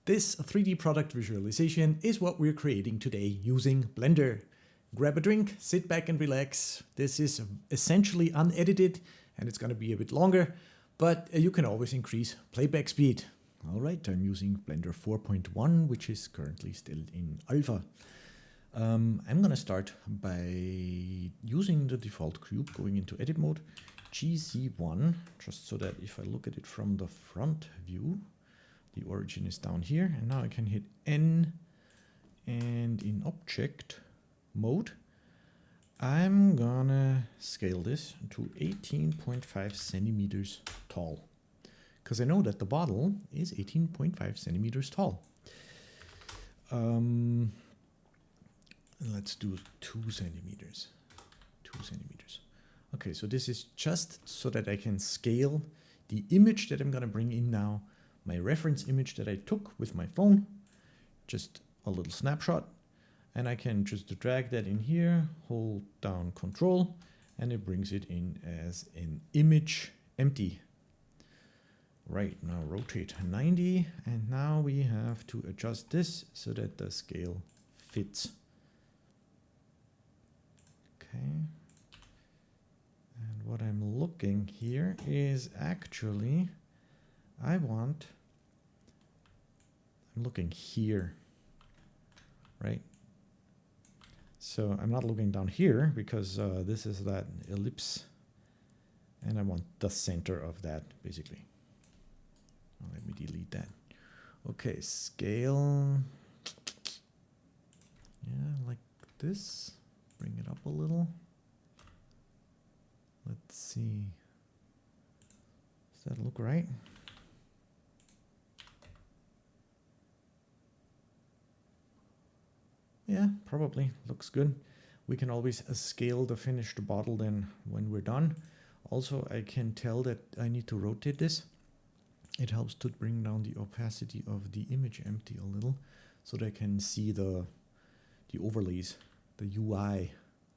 This 3D product visualization is what we're creating today using Blender. Grab a drink, sit back and relax. This is essentially unedited and it's going to be a bit longer, but you can always increase playback speed. All right, I'm using Blender 4.1, which is currently still in alpha. I'm going to start by using the default cube, going into edit mode, GC1, just so that if I look at it from the front view, the origin is down here, and now I can hit N, and in object mode, I'm gonna scale this to 18.5 centimeters tall, because I know that the bottle is 18.5 centimeters tall. Let's do 2 centimeters. 2 centimeters. Okay, so this is just so that I can scale the image that I'm gonna bring in now, my reference image that I took with my phone, just a little snapshot, and I can just drag that in here, hold down Control, and it brings it in as an image empty. Right, now rotate 90, and now we have to adjust this so that the scale fits. Okay. And what I'm looking here is actually, I'm looking here, right? So I'm not looking down here because this is that ellipse and I want the center of that basically. Let me delete that. Okay, scale. Yeah, like this. Bring it up a little. Let's see. Does that look right? Yeah, probably looks good. We can always scale the finished bottle then when we're done. Also, I can tell that I need to rotate this. It helps to bring down the opacity of the image empty a little so that I can see the overlays, the UI,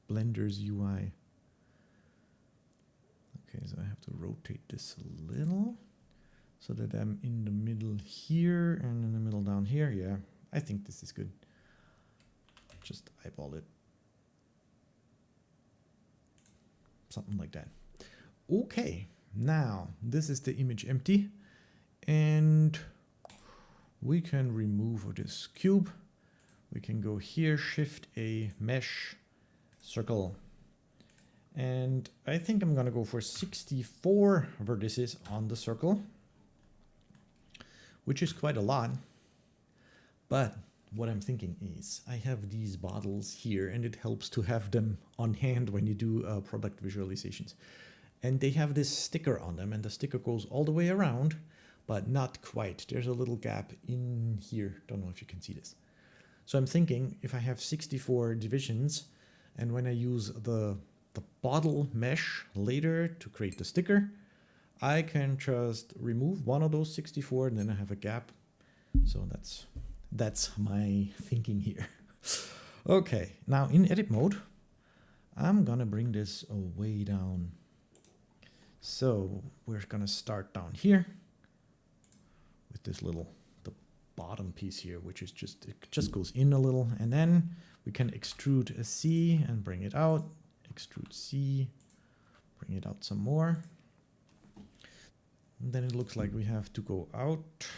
Blender's UI. Okay, so I have to rotate this a little so that I'm in the middle here and in the middle down here. Yeah, I think this is good. Just eyeball it. Something like that. Okay, now this is the image empty, and we can remove this cube. We can go here, Shift A, Mesh, Circle. And I think I'm gonna go for 64 vertices on the circle, which is quite a lot. But what I'm thinking is I have these bottles here and it helps to have them on hand when you do product visualizations. And they have this sticker on them and the sticker goes all the way around, but not quite. There's a little gap in here. Don't know if you can see this. So I'm thinking if I have 64 divisions and when I use the bottle mesh later to create the sticker, I can just remove one of those 64 and then I have a gap. So that's my thinking here. Okay, now in edit mode, I'm gonna bring this way down. So we're gonna start down here with this little, the bottom piece here, which is it just goes in a little, and then we can extrude a C and bring it out, extrude C, bring it out some more. And then it looks like we have to go out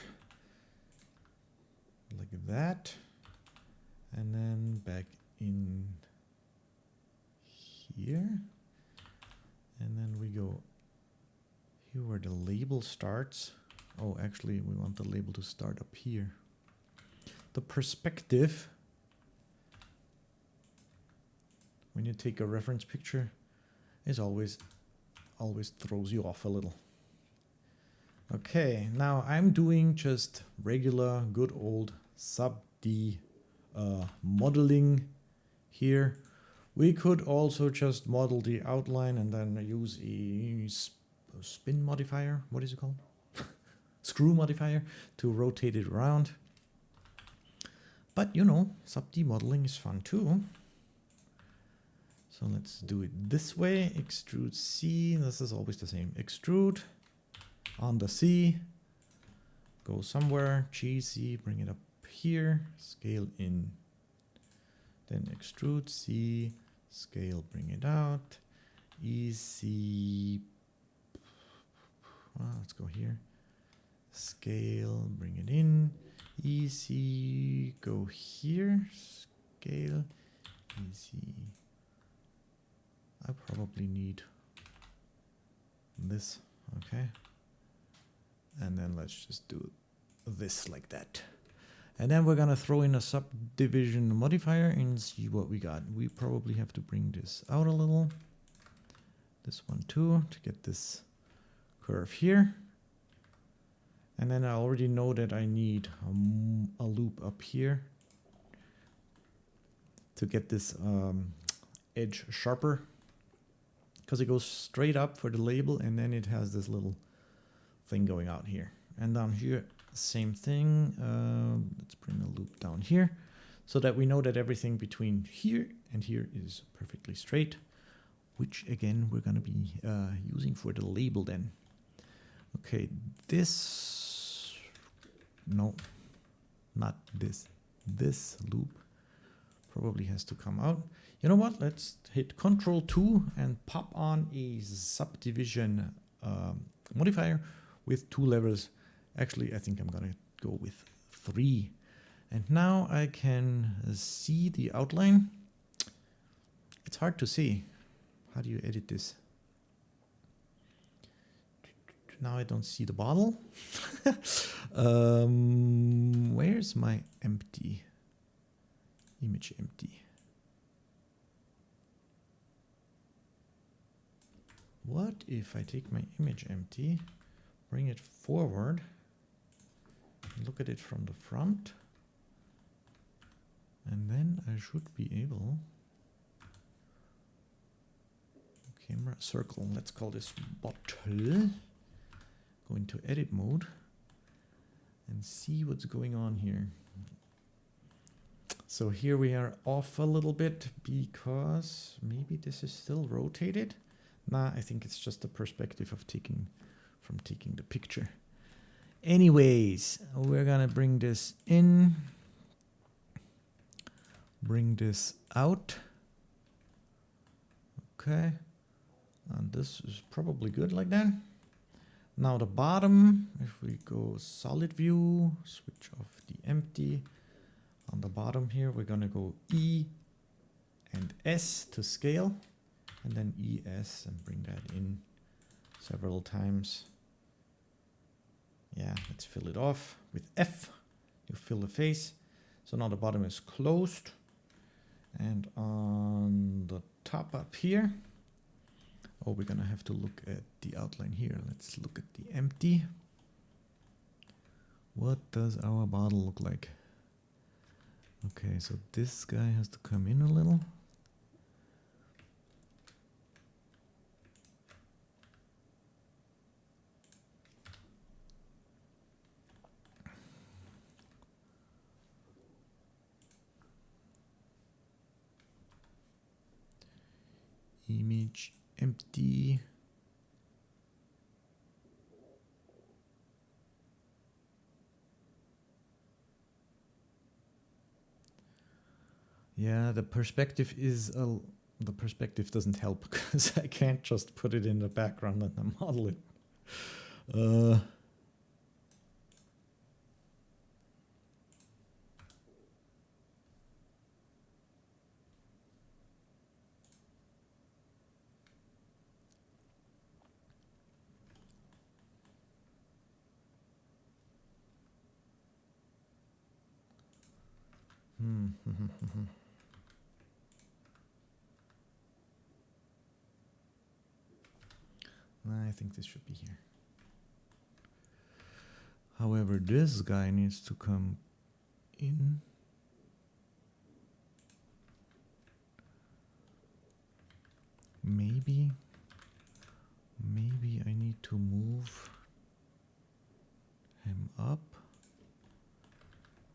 like that, and then back in here, and then we go here where the label starts. Oh, actually we want the label to start up here. The perspective, when you take a reference picture, is always throws you off a little. Okay, now I'm doing just regular good old sub-D modeling here. We could also just model the outline and then use a spin modifier. What is it called? Screw modifier to rotate it around. But you know, sub-D modeling is fun too. So let's do it this way. Extrude C. This is always the same. Extrude on the C. go somewhere, GC, bring it up here, scale in, then extrude, C, scale, bring it out, EC, let's go here, scale, bring it in, EC, go here, scale, EC. I probably need this, okay. And then let's just do this like that. And then we're gonna throw in a subdivision modifier and see what we got. We probably have to bring this out a little. This one too, to get this curve here. And then I already know that I need a loop up here to get this edge sharper, because it goes straight up for the label and then it has this little thing going out here. And down here, same thing. Let's bring a loop down here so that we know that everything between here and here is perfectly straight, which again we're going to be using for the label then. Okay, this, no, not this. This loop probably has to come out. You know what? Let's hit Ctrl-2 and pop on a subdivision modifier with 2 levels. Actually, I think I'm gonna go with 3. And now I can see the outline. It's hard to see. How do you edit this? Now I don't see the bottle. Where's my empty? Image empty. What if I take my image empty, bring it forward, look at it from the front, and then I should be able, camera circle, let's call this bottle, go into edit mode and see what's going on here. So here we are off a little bit because maybe this is still rotated. Nah, I think it's just the perspective of taking the picture. Anyways, we're gonna bring this in, bring this out. Okay, and this is probably good like that. Now the bottom, if we go solid view, switch off the empty. On the bottom here, we're gonna go E and S to scale, and then ES and bring that in several times. Yeah, let's fill it off with F. You fill the face. So now the bottom is closed. And on the top up here, oh, we're gonna have to look at the outline here. Let's look at the empty. What does our bottle look like? Okay, so this guy has to come in a little. Image empty. Yeah, the perspective doesn't help because I can't just put it in the background and model it. I think this should be here. However, this guy needs to come in. Maybe I need to move him up.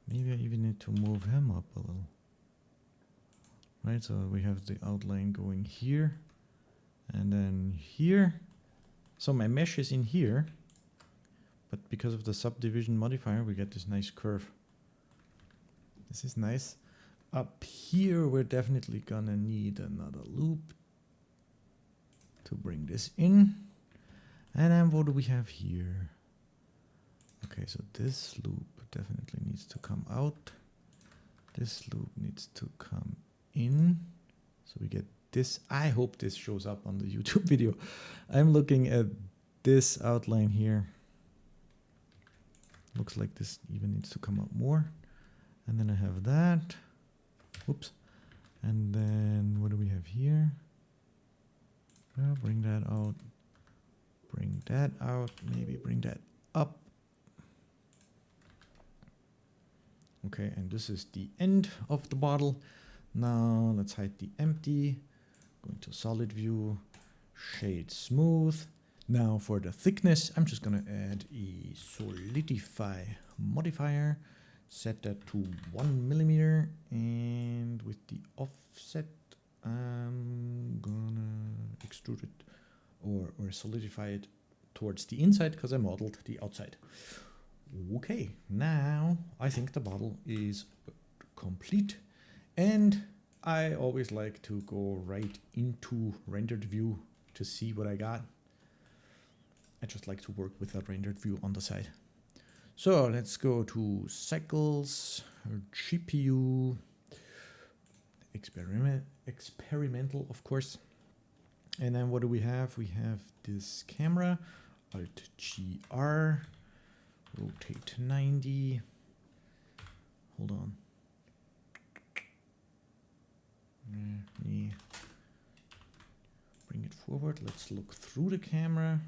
Maybe I even need to move him up a little. Right, so we have the outline going here and then here. So my mesh is in here, but because of the subdivision modifier, we get this nice curve. This is nice. Up here, we're definitely gonna need another loop to bring this in. And then what do we have here? Okay, so this loop definitely needs to come out. This loop needs to come in. So we get this. I hope this shows up on the YouTube video. I'm looking at this outline here. Looks like this even needs to come up more. And then I have that. Whoops. And then what do we have here? Bring that out. Bring that out. Maybe bring that up. Okay, and this is the end of the bottle. Now let's hide the empty. Go into solid view, shade smooth. Now for the thickness, I'm just gonna add a solidify modifier. Set that to 1 millimeter, and with the offset, I'm gonna extrude it or solidify it towards the inside because I modeled the outside. Okay, now I think the bottle is complete, and I always like to go right into rendered view to see what I got. I just like to work with a rendered view on the side. So let's go to cycles, GPU, experimental, of course. And then what do we have? We have this camera, Alt GR, rotate 90. Hold on. Bring it forward. Let's look through the camera.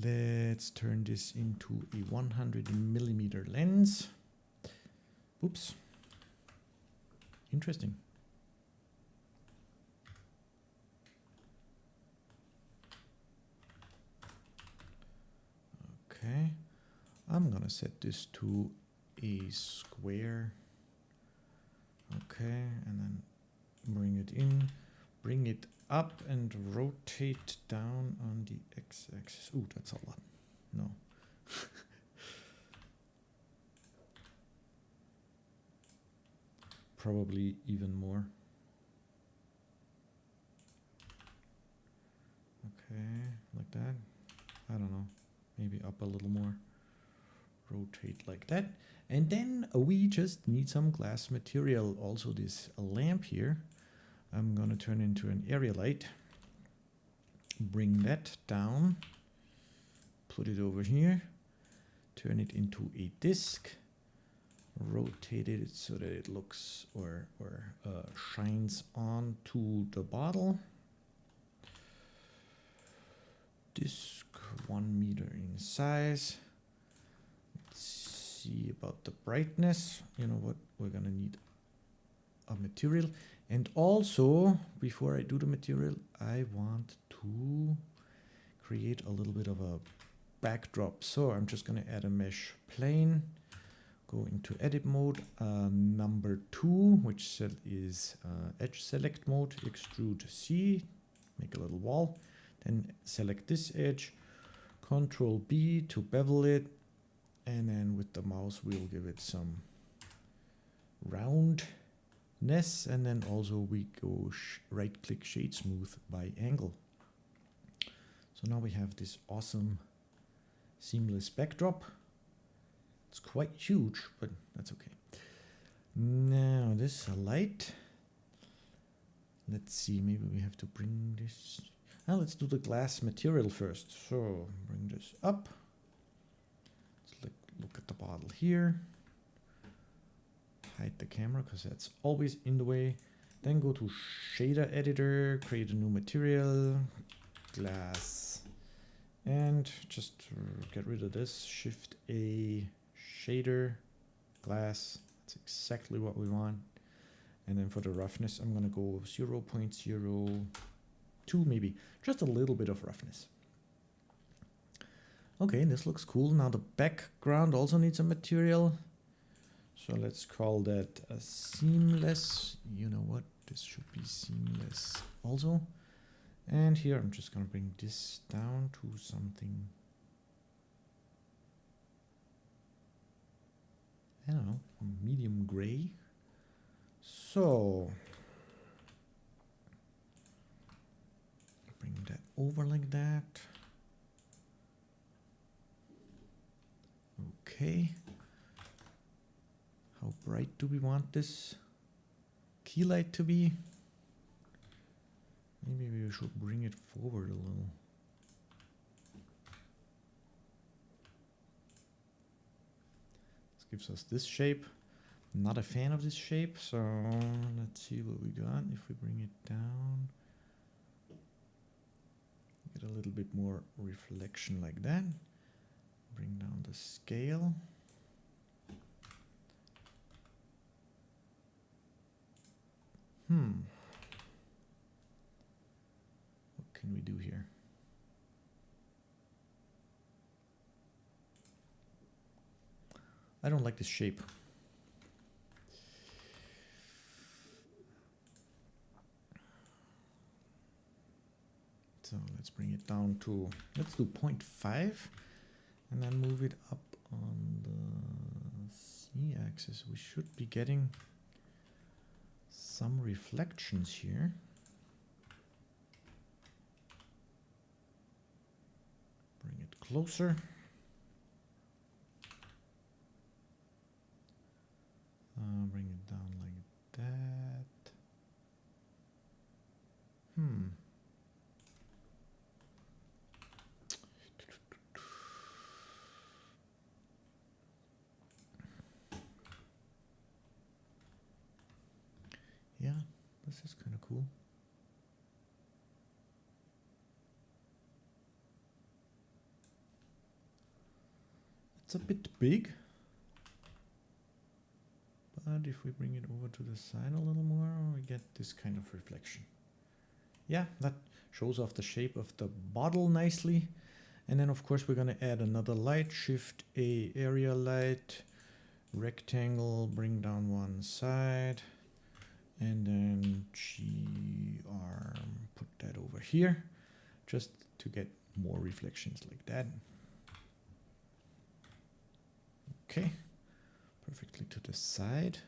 Let's turn this into a 100 millimeter lens. Oops. Interesting. Okay. I'm gonna set this to a square. Okay, and then bring it in, bring it up and rotate down on the x-axis. Ooh, that's a lot. No. Probably even more. Okay, like that. I don't know. Maybe up a little more. Rotate like that. And then we just need some glass material. Also this lamp here, I'm gonna turn into an area light. Bring that down. Put it over here. Turn it into a disc. Rotate it so that it looks or shines onto the bottle. Disc 1 meter in size. See about the brightness. You know what, we're gonna need a material, and also before I do the material, I want to create a little bit of a backdrop. So I'm just gonna add a mesh plane, go into edit mode, number 2, which is edge select mode, extrude C, make a little wall, then select this edge, Control B to bevel it. And then with the mouse, we'll give it some roundness. And then also we go right click shade smooth by angle. So now we have this awesome seamless backdrop. It's quite huge, but that's okay. Now this light. Let's see, maybe we have to bring this. Now let's do the glass material first. So bring this up. Look at the bottle here. Hide the camera because that's always in the way. Then go to shader editor, create a new material, glass, and just get rid of this. Shift A, shader, glass. That's exactly what we want. And then for the roughness, I'm gonna go 0.02 maybe, just a little bit of roughness. Okay, this looks cool. Now the background also needs a material. So let's call that a seamless. You know what? This should be seamless also. And here I'm just going to bring this down to something I don't know, medium gray. So bring that over like that. Okay. How bright do we want this key light to be? Maybe we should bring it forward a little. This gives us this shape. Not a fan of this shape, so let's see what we got. If we bring it down, get a little bit more reflection like that. Bring down the scale. What can we do here? I don't like this shape. So let's bring it down to, let's do 0.5 and then move it up on the z-axis. We should be getting some reflections here. Bring it closer. Bring it down like that. Yeah, this is kind of cool. It's a bit big. But if we bring it over to the side a little more, we get this kind of reflection. Yeah, that shows off the shape of the bottle nicely. And then of course we're going to add another light, Shift A area light, rectangle, bring down one side, and then G arm, put that over here, just to get more reflections like that. Okay. Perfectly to the side.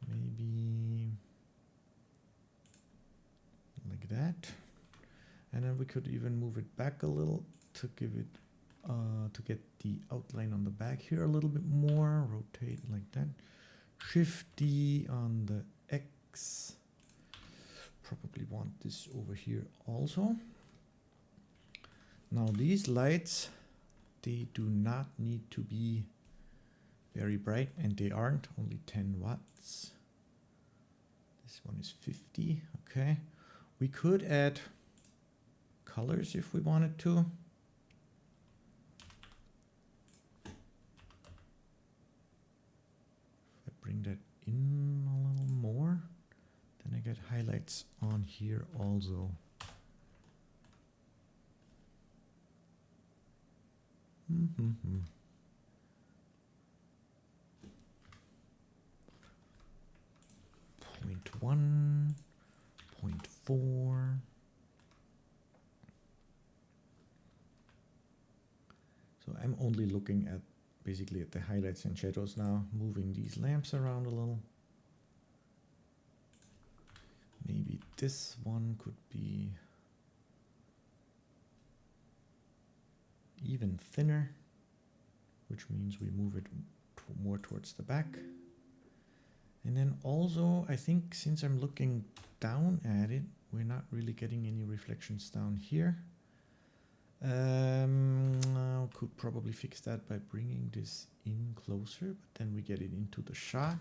Maybe like that. And then we could even move it back a little to give it to get the outline on the back here a little bit more. Rotate like that. Shift D on the X. Probably want this over here also. Now these lights, they do not need to be very bright, and they aren't, only 10 watts. This one is 50, okay. We could add colors if we wanted to. If I bring that in a little more, then I get highlights on here also. 0.1, 0.4. So I'm only looking at basically at the highlights and shadows now, moving these lamps around a little. Maybe this one could be even thinner, which means we move it more towards the back. And then also, I think since I'm looking down at it, we're not really getting any reflections down here. Could probably fix that by bringing this in closer, but then we get it into the shot.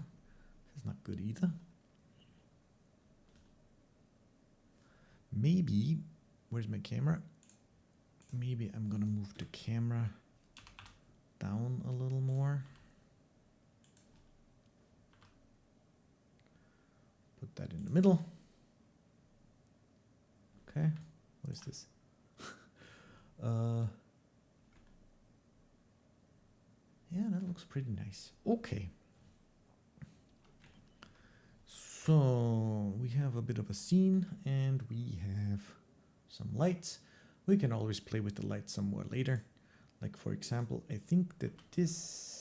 That's not good either. Maybe, where's my camera? Maybe I'm gonna move the camera down a little more. Put that in the middle. Okay, what is this? Yeah, that looks pretty nice. Okay. So we have a bit of a scene and we have some lights. We can always play with the lights some more later. Like for example, I think that this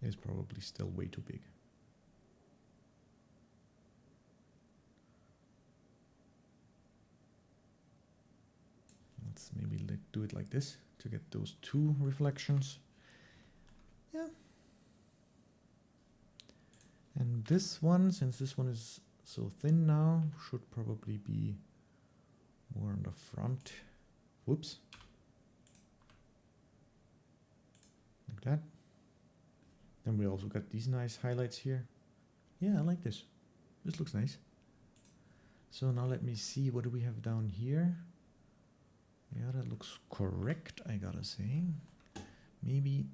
is probably still way too big. Let's maybe do it like this to get those two reflections. Yeah. And this one, since this one is so thin now, should probably be more on the front. Whoops. Like that. Then we also got these nice highlights here. Yeah, I like this. This looks nice. So now let me see, what do we have down here? Yeah, that looks correct, I gotta say. Maybe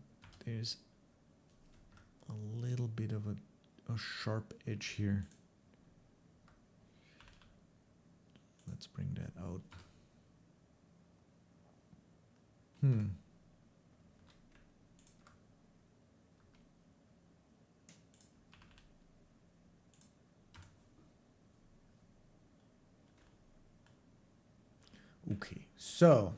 there's a little bit of a sharp edge here. Let's bring that out. Okay, so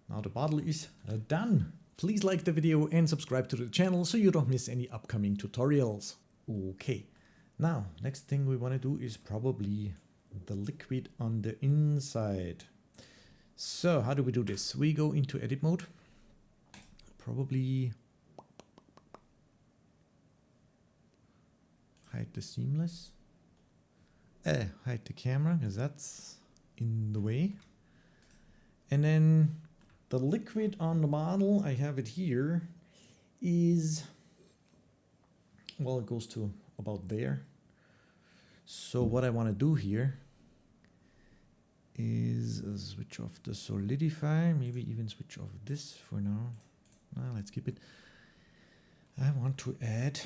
now the bottle is done. Please like the video and subscribe to the channel so you don't miss any upcoming tutorials. Okay, now next thing we want to do is probably the liquid on the inside. So how do we do this? We go into edit mode. Probably hide the seamless. Hide the camera because that's in the way. And then the liquid on the bottle, I have it here, is, well, it goes to about there. So what I want to do here is switch off the solidify, maybe even switch off this for now. Let's keep it. I want to add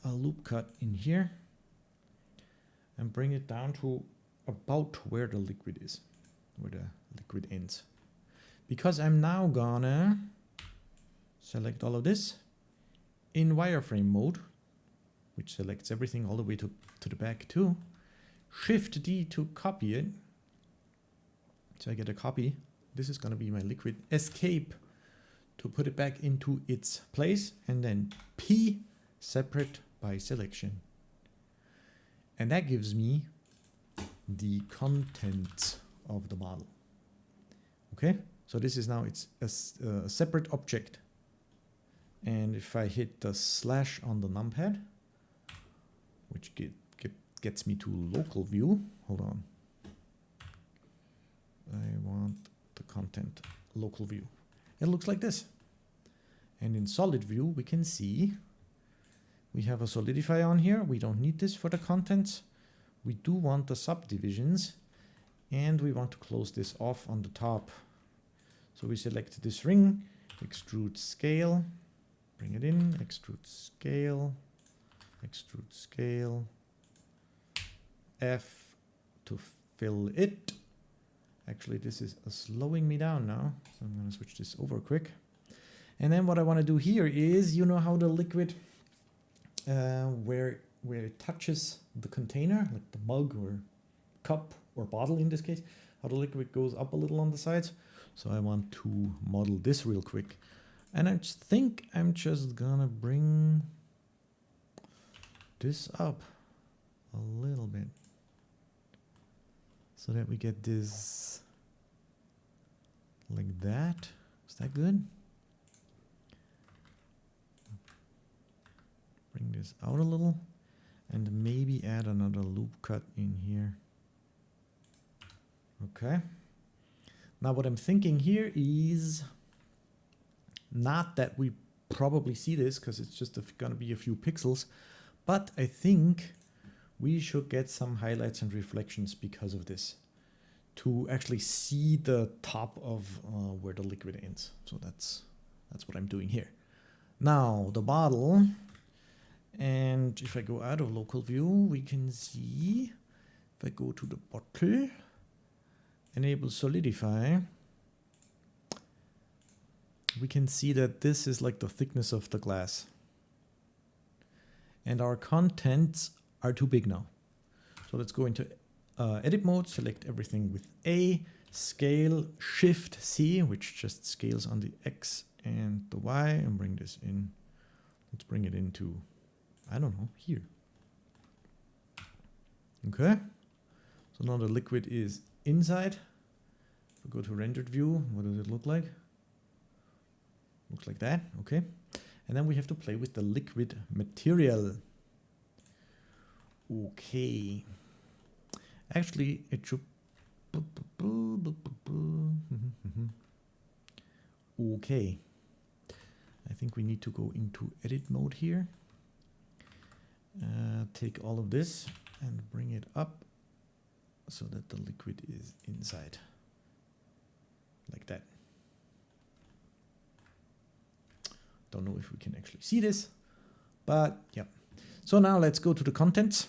a loop cut in here and bring it down to about where the liquid is, where the liquid ends. Because I'm now gonna select all of this in wireframe mode, which selects everything all the way to the back too. Shift D to copy it. So I get a copy. This is gonna be my liquid. Escape to put it back into its place, and then P, separate by selection. And that gives me the contents of the bottle. Okay, so this is now, it's a separate object. And if I hit the slash on the numpad, which gets me to local view, hold on. I want the content local view. It looks like this. And in solid view, we can see we have a solidify on here. We don't need this for the contents. We do want the subdivisions, and we want to close this off on the top. So we select this ring, extrude scale, bring it in, extrude scale, F to fill it. Actually, this is slowing me down now, so I'm going to switch this over quick. And then what I want to do here is, you know how the liquid, where it touches the container, like the mug or cup or bottle in this case, how the liquid goes up a little on the sides. So I want to model this real quick. And I think I'm just gonna bring this up a little bit so that we get this like that. Is that good? Bring this out a little and maybe add another loop cut in here. Okay. Now what I'm thinking here is not that we probably see this because it's just gonna be a few pixels, but I think we should get some highlights and reflections because of this to actually see the top of where the liquid ends. So that's what I'm doing here. Now the bottle, and if I go out of local view, we can see, if I go to the bottle, enable solidify, we can see that this is like the thickness of the glass. And our contents are too big now. So let's go into edit mode, select everything with A, scale, Shift C, which just scales on the X and the Y, and bring this in Let's bring it into, I don't know, here. Okay. So now the liquid is inside. If we go to rendered view, what does it look like? Looks like that, okay. And then we have to play with the liquid material. Okay. Actually, it should... Okay. I think we need to go into edit mode here. Take all of this and bring it up so that the liquid is inside. Like that. Don't know if we can actually see this, but yeah. So now let's go to the contents.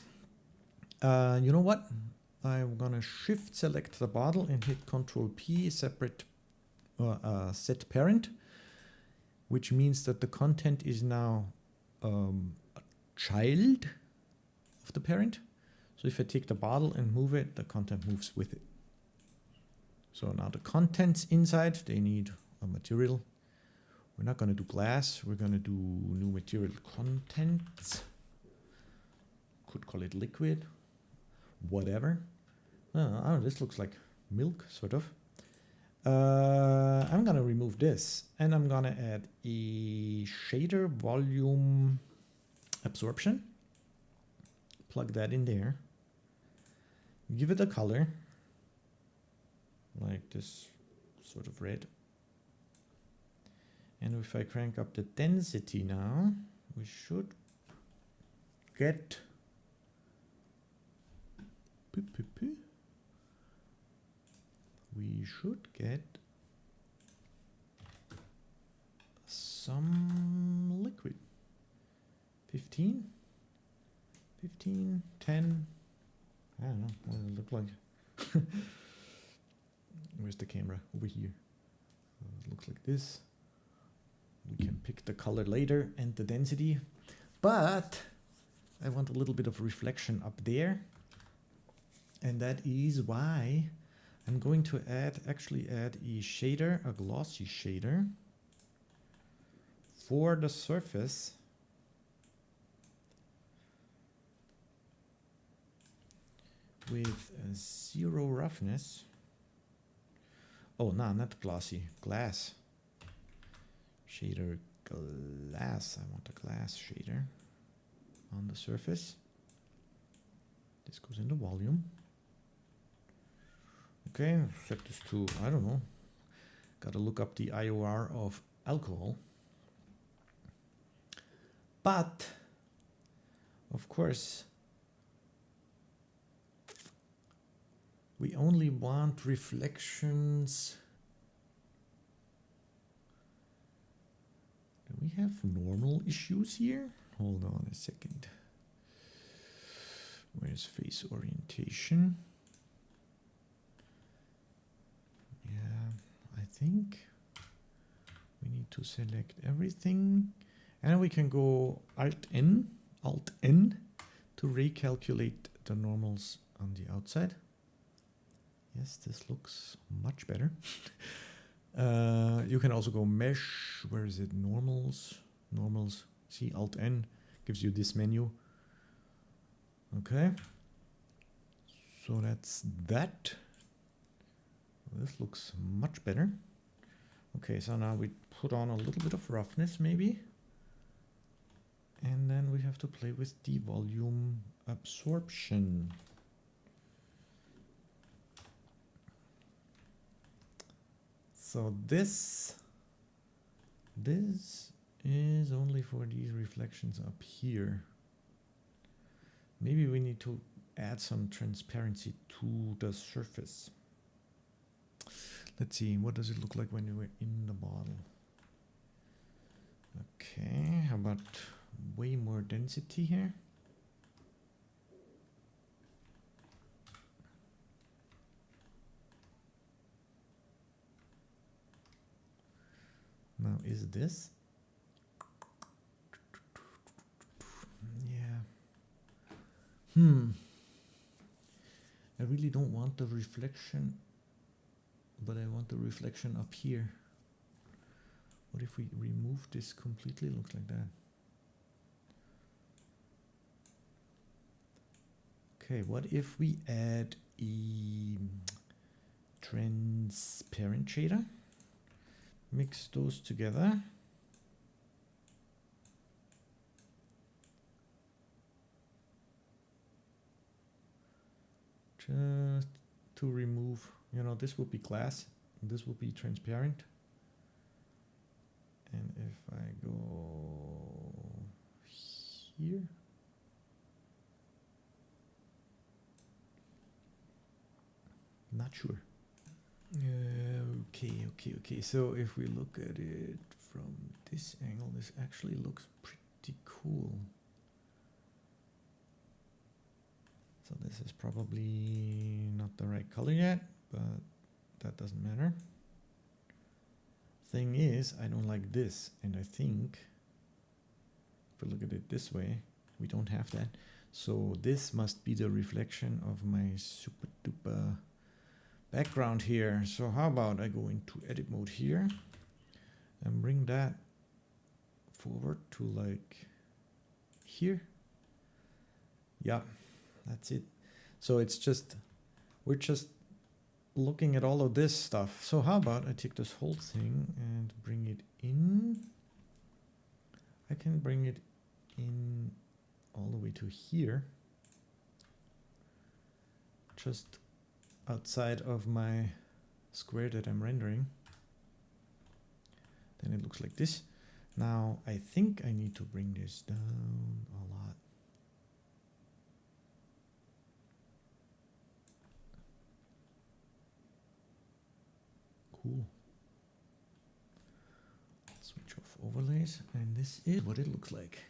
You know what? I'm gonna shift select the bottle and hit Control P, separate set parent, which means that the content is now a child of the parent. So if I take the bottle and move it, the content moves with it. So now the contents inside, they need a material. We're not going to do glass. We're going to do new material contents. Could call it liquid. Whatever. Oh, this looks like milk, sort of. I'm going to remove this. And I'm going to add a shader volume absorption. Plug that in there. Give it a color. Like this sort of red. And if I crank up the density now, we should get some liquid. 15, 10. I don't know what does it look like. Where's the camera? Over here. It looks like this. We can pick the color later and the density, but I want a little bit of reflection up there. And that is why I'm going to actually add a shader, a glossy shader for the surface. With a 0 roughness. Oh, no, not glossy, glass. Shader glass. I want a glass shader on the surface. This goes into volume. Okay, set this to, I don't know. Gotta look up the IOR of alcohol. But, of course, we only want reflections. Do we have normal issues here? Hold on a second. Where's face orientation? Yeah, I think we need to select everything. And we can go Alt-N to recalculate the normals on the outside. Yes, this looks much better. You can also go mesh. Where is it? Normals. See, Alt-N gives you this menu. Okay. So that's that. This looks much better. Okay, so now we put on a little bit of roughness maybe. And then we have to play with the volume absorption. So this is only for these reflections up here. Maybe we need to add some transparency to the surface. Let's see, what does it look like when we're in the bottle? Okay, how about way more density here? Now is this? Yeah. I really don't want the reflection, but I want the reflection up here. What if we remove this completely? Looks like that. Okay, what if we add a transparent shader? Mix those together. Just to remove, you know, this will be glass, and this will be transparent. And if I go here, not sure. Okay. So if we look at it from this angle, this actually looks pretty cool. So this is probably not the right color yet, but that doesn't matter. Thing is, I don't like this, and I think if we look at it this way, we don't have that. So this must be the reflection of my super duper background here. So how about I go into edit mode here and bring that forward to like here. Yeah, that's it. So it's just, we're just looking at all of this stuff. So how about I take this whole thing and bring it in. I can bring it in all the way to here, just outside of my square that I'm rendering. Then it looks like this. Now I think I need to bring this down a lot. Cool. Switch off overlays, and this is what it looks like.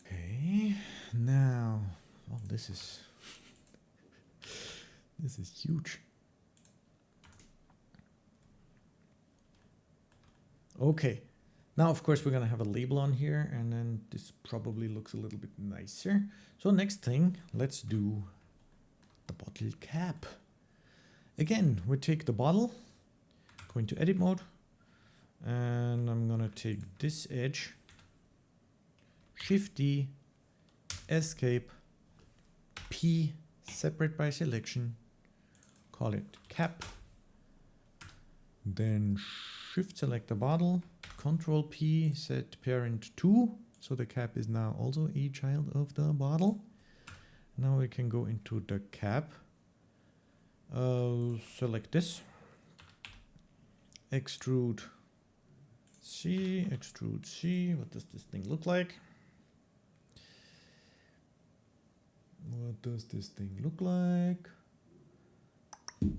Okay, now, oh, this is huge. Okay, now of course we're gonna have a label on here, and then this probably looks a little bit nicer. So next thing, let's do the bottle cap. Again, we take the bottle, go into edit mode, and I'm gonna take this edge, Shift D, Escape, P, separate by selection, call it cap, then Shift select the bottle, Control P, set parent to, so the cap is now also a child of the bottle. Now we can go into the cap, select this, extrude C, what does this thing look like? What does this thing look like?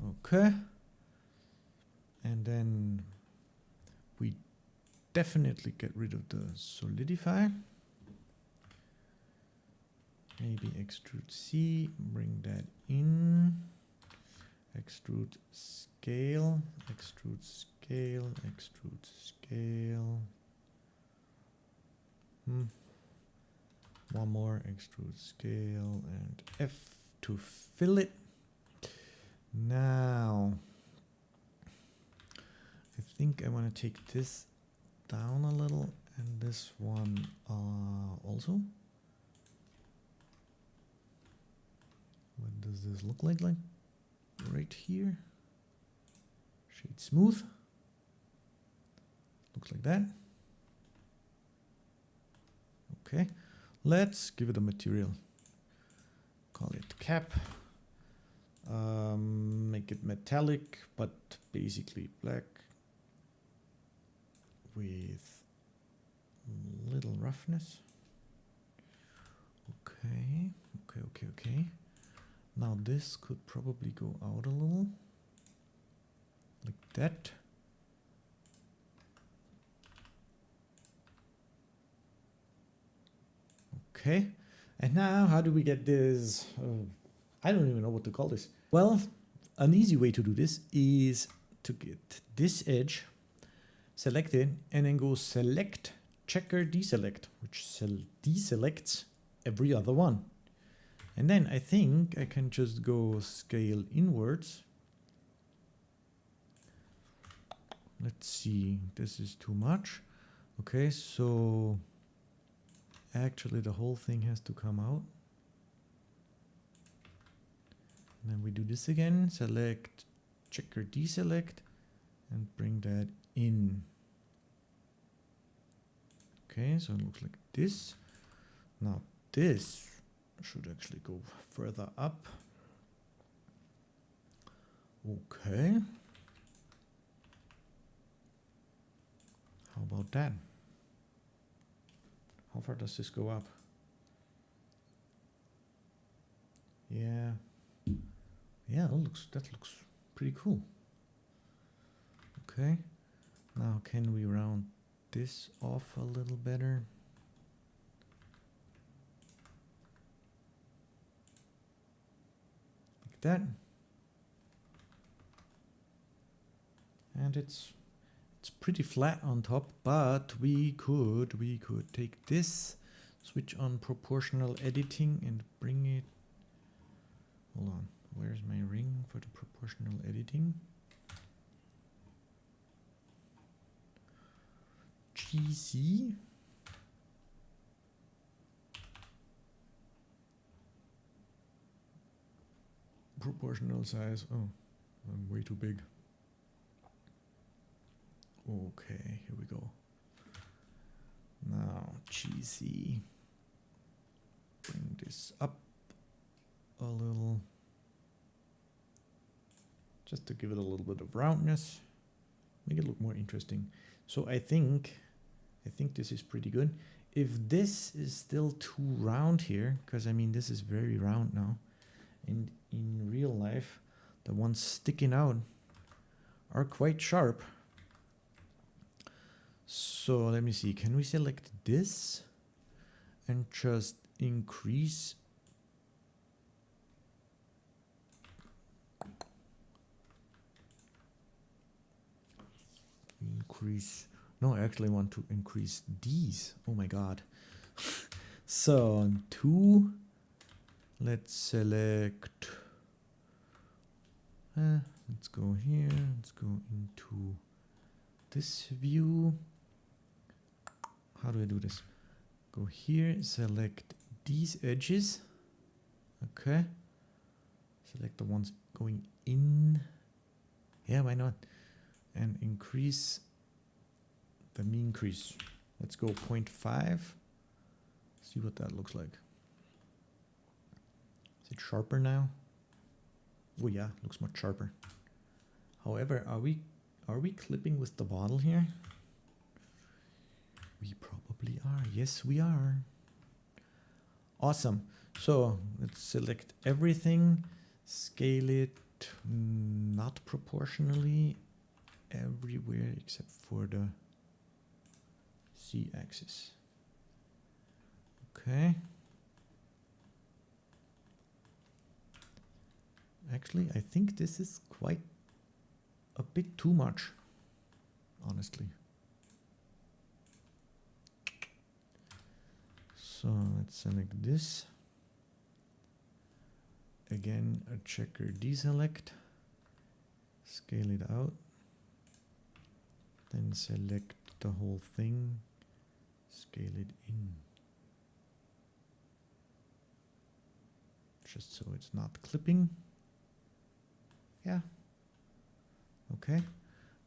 Okay. And then we definitely get rid of the solidify. Maybe extrude C, bring that in. Extrude scale, extrude scale, extrude scale. One more, extrude scale, and F to fill it. Now, I think I want to take this down a little, and this one also. What does this look like? Like right here. Shade smooth. Looks like that. Okay. Let's give it a material. Call it cap. Make it metallic, but basically black with little roughness. Okay. Now this could probably go out a little, like that. Okay, and now how do we get this? I don't even know what to call this. Well, an easy way to do this is to get this edge selected and then go select, checker, deselect, which deselects every other one. And then I think I can just go scale inwards. let's see, this is too much. Okay, so actually the whole thing has to come out. And then we do this again, select, checker deselect, and bring that in. Okay, so it looks like this. Now this should actually go further up. Okay. How about that? How far does this go up? Yeah. Yeah, that looks pretty cool. Okay. Now can we round this off a little better? Like that. And it's pretty flat on top, but we could take this, switch on proportional editing and bring it, hold on, where's my ring for the proportional editing? GC. Proportional size, oh, I'm way too big. Okay, here we go. Now, cheesy. Bring this up a little. Just to give it a little bit of roundness. Make it look more interesting. So I think this is pretty good. If this is still too round here, because I mean this is very round now, and in real life, the ones sticking out are quite sharp. So let me see, can we select this and just increase? No, I actually want to increase these. Oh my God. So 2, let's select, let's go here, let's go into this view. How do I do this? Go here, select these edges. Okay. Select the ones going in. Yeah, why not? And increase the mean crease. Let's go 0.5. See what that looks like. Is it sharper now? Oh yeah, looks much sharper. However, are we clipping with the bottle here? We probably are. Yes, we are. Awesome. So let's select everything, scale it not proportionally everywhere except for the Z-axis. Okay. Actually, I think this is quite a bit too much, honestly. So let's select this. Again, a checker deselect, scale it out, then select the whole thing, scale it in. Just so it's not clipping. Yeah. Okay.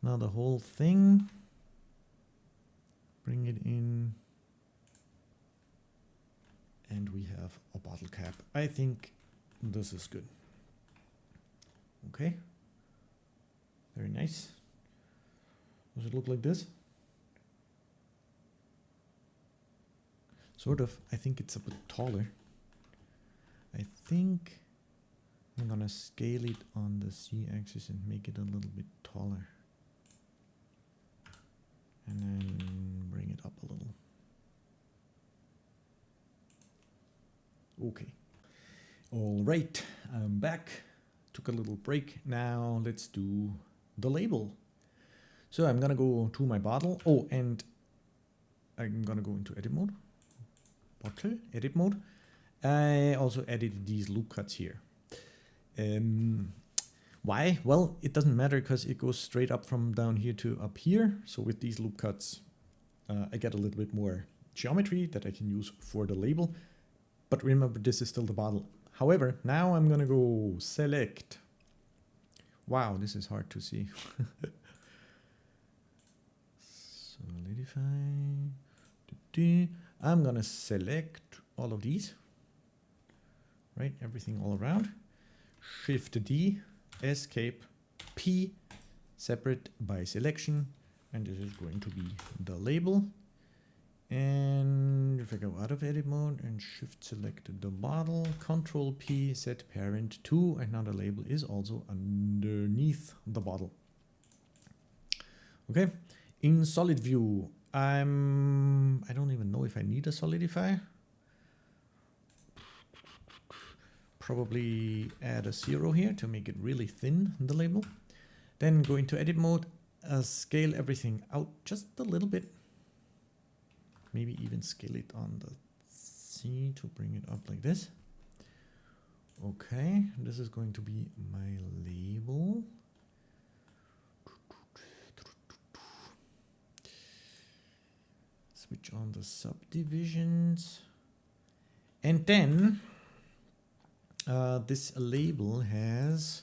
Now the whole thing, bring it in. And we have a bottle cap. I think this is good. Okay. Very nice. Does it look like this? Sort of. I think it's a bit taller. I think I'm gonna scale it on the Z-axis and make it a little bit taller. And then bring it up a little. Okay. All right, I'm back. Took a little break. Now let's do the label. So I'm gonna go to my bottle. Oh, and I'm gonna go into edit mode. Bottle, edit mode. I also added these loop cuts here. Why? Well, it doesn't matter because it goes straight up from down here to up here. So with these loop cuts, I get a little bit more geometry that I can use for the label. But remember, this is still the bottle. However, now I'm gonna go select. Wow, this is hard to see. Solidify. I'm gonna select all of these, right? Everything all around. Shift D, Escape P, separate by selection, and this is going to be the label. And if I go out of edit mode and shift select the bottle, Control P, set parent to, and now the label is also underneath the bottle. Okay, in solid view, I don't even know if I need a solidify. Probably add a 0 here to make it really thin, the label. Then go into edit mode, scale everything out just a little bit. Maybe even scale it on the C to bring it up like this. Okay, this is going to be my label. Switch on the subdivisions. And then this label has...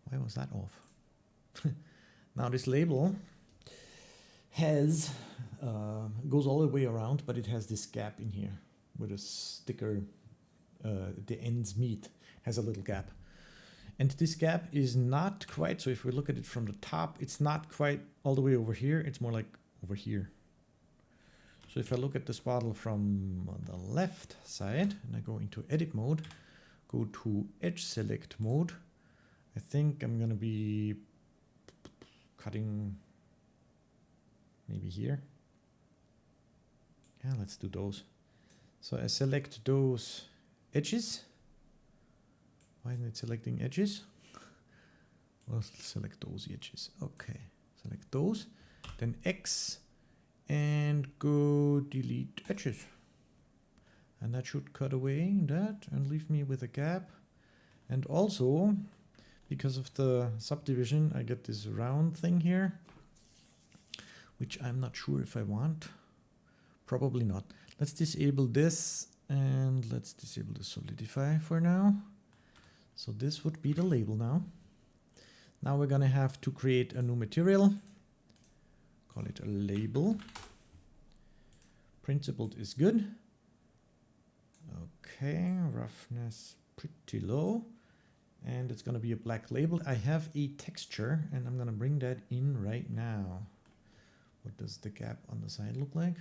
Why was that off? Now this label has goes all the way around, but it has this gap in here where the sticker, the ends meet, has a little gap. And this gap is not quite, so if we look at it from the top, it's not quite all the way over here, it's more like over here. So if I look at this bottle from the left side, and I go into edit mode, go to edge select mode, I think I'm gonna be cutting maybe here. Yeah, let's do those. So I select those edges. Why isn't it selecting edges? Well, select those edges. Okay, select those. Then X and go delete edges. And that should cut away that and leave me with a gap. And also, because of the subdivision, I get this round thing here, which I'm not sure if I want. Probably not. Let's disable this and let's disable the solidify for now. So this would be the label now. Now we're gonna have to create a new material. Call it a label. Principled is good. Okay, roughness pretty low. And it's gonna be a black label. I have a texture and I'm gonna bring that in right now. What does the gap on the side look like?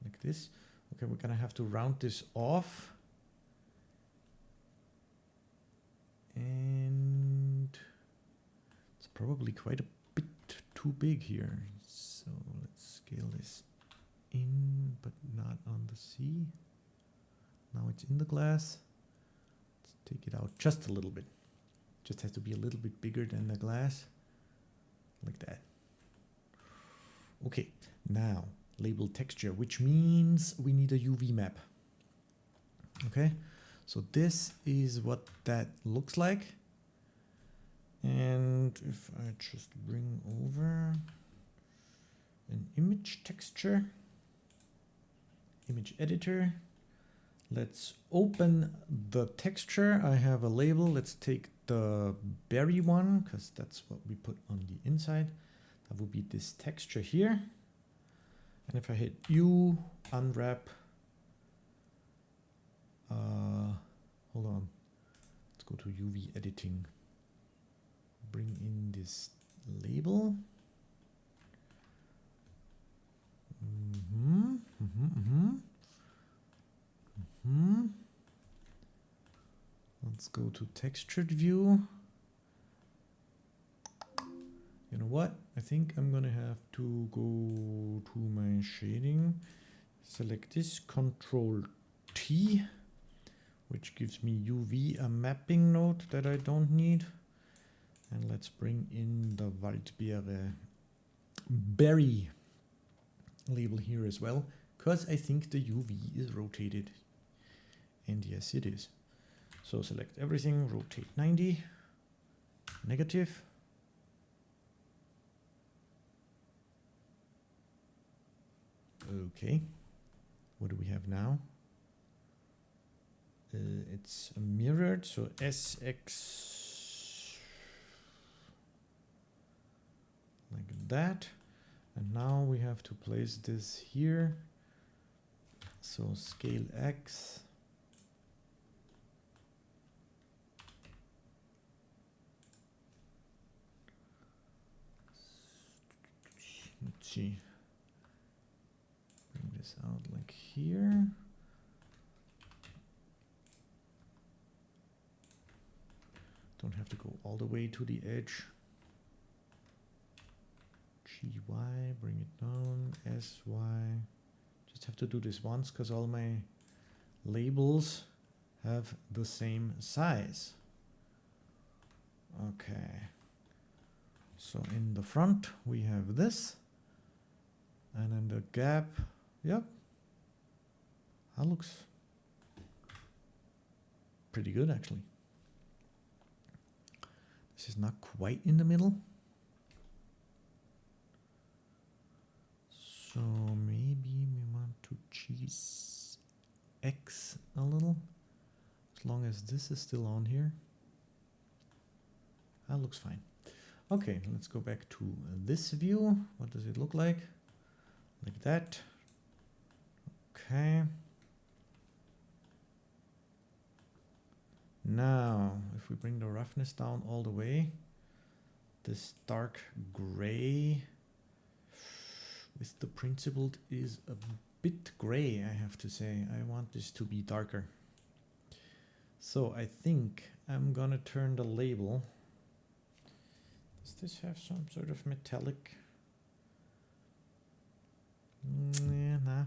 Like this. Okay, we're gonna have to round this off. And it's probably quite a bit too big here. So let's scale this in, but not on the C. Now it's in the glass. Let's take it out just a little bit. Just has to be a little bit bigger than the glass. Like that. Okay, now label texture, which means we need a UV map. Okay, so this is what that looks like. And if I just bring over an image texture, image editor, let's open the texture. I have a label. Let's take the berry one because that's what we put on the inside. That would be this texture here. And if I hit U, unwrap, hold on, let's go to UV editing. Bring in this label. Let's go to textured view. You know what? I think I'm gonna have to go to my shading, select this, Control T, which gives me UV, a mapping node that I don't need. And let's bring in the Waldbeere berry label here as well, because I think the UV is rotated. And yes, it is. So select everything, rotate 90, negative. Okay, what do we have now? It's mirrored, so SX like that. And now we have to place this here. So scale X. Let's see. Bring this out like here. Don't have to go all the way to the edge. GY, bring it down, SY. Just have to do this once because all my labels have the same size. Okay. So in the front we have this. And in the gap, yep. That looks pretty good actually. This is not quite in the middle. So maybe we want to cheese X a little, as long as this is still on here. That looks fine. Okay, let's go back to this view. What does it look like? Like that. Okay. Now, if we bring the roughness down all the way, this dark gray with the principled is a bit gray, I have to say. I want this to be darker. So I think I'm gonna turn the label. Does this have some sort of metallic? Yeah, nah.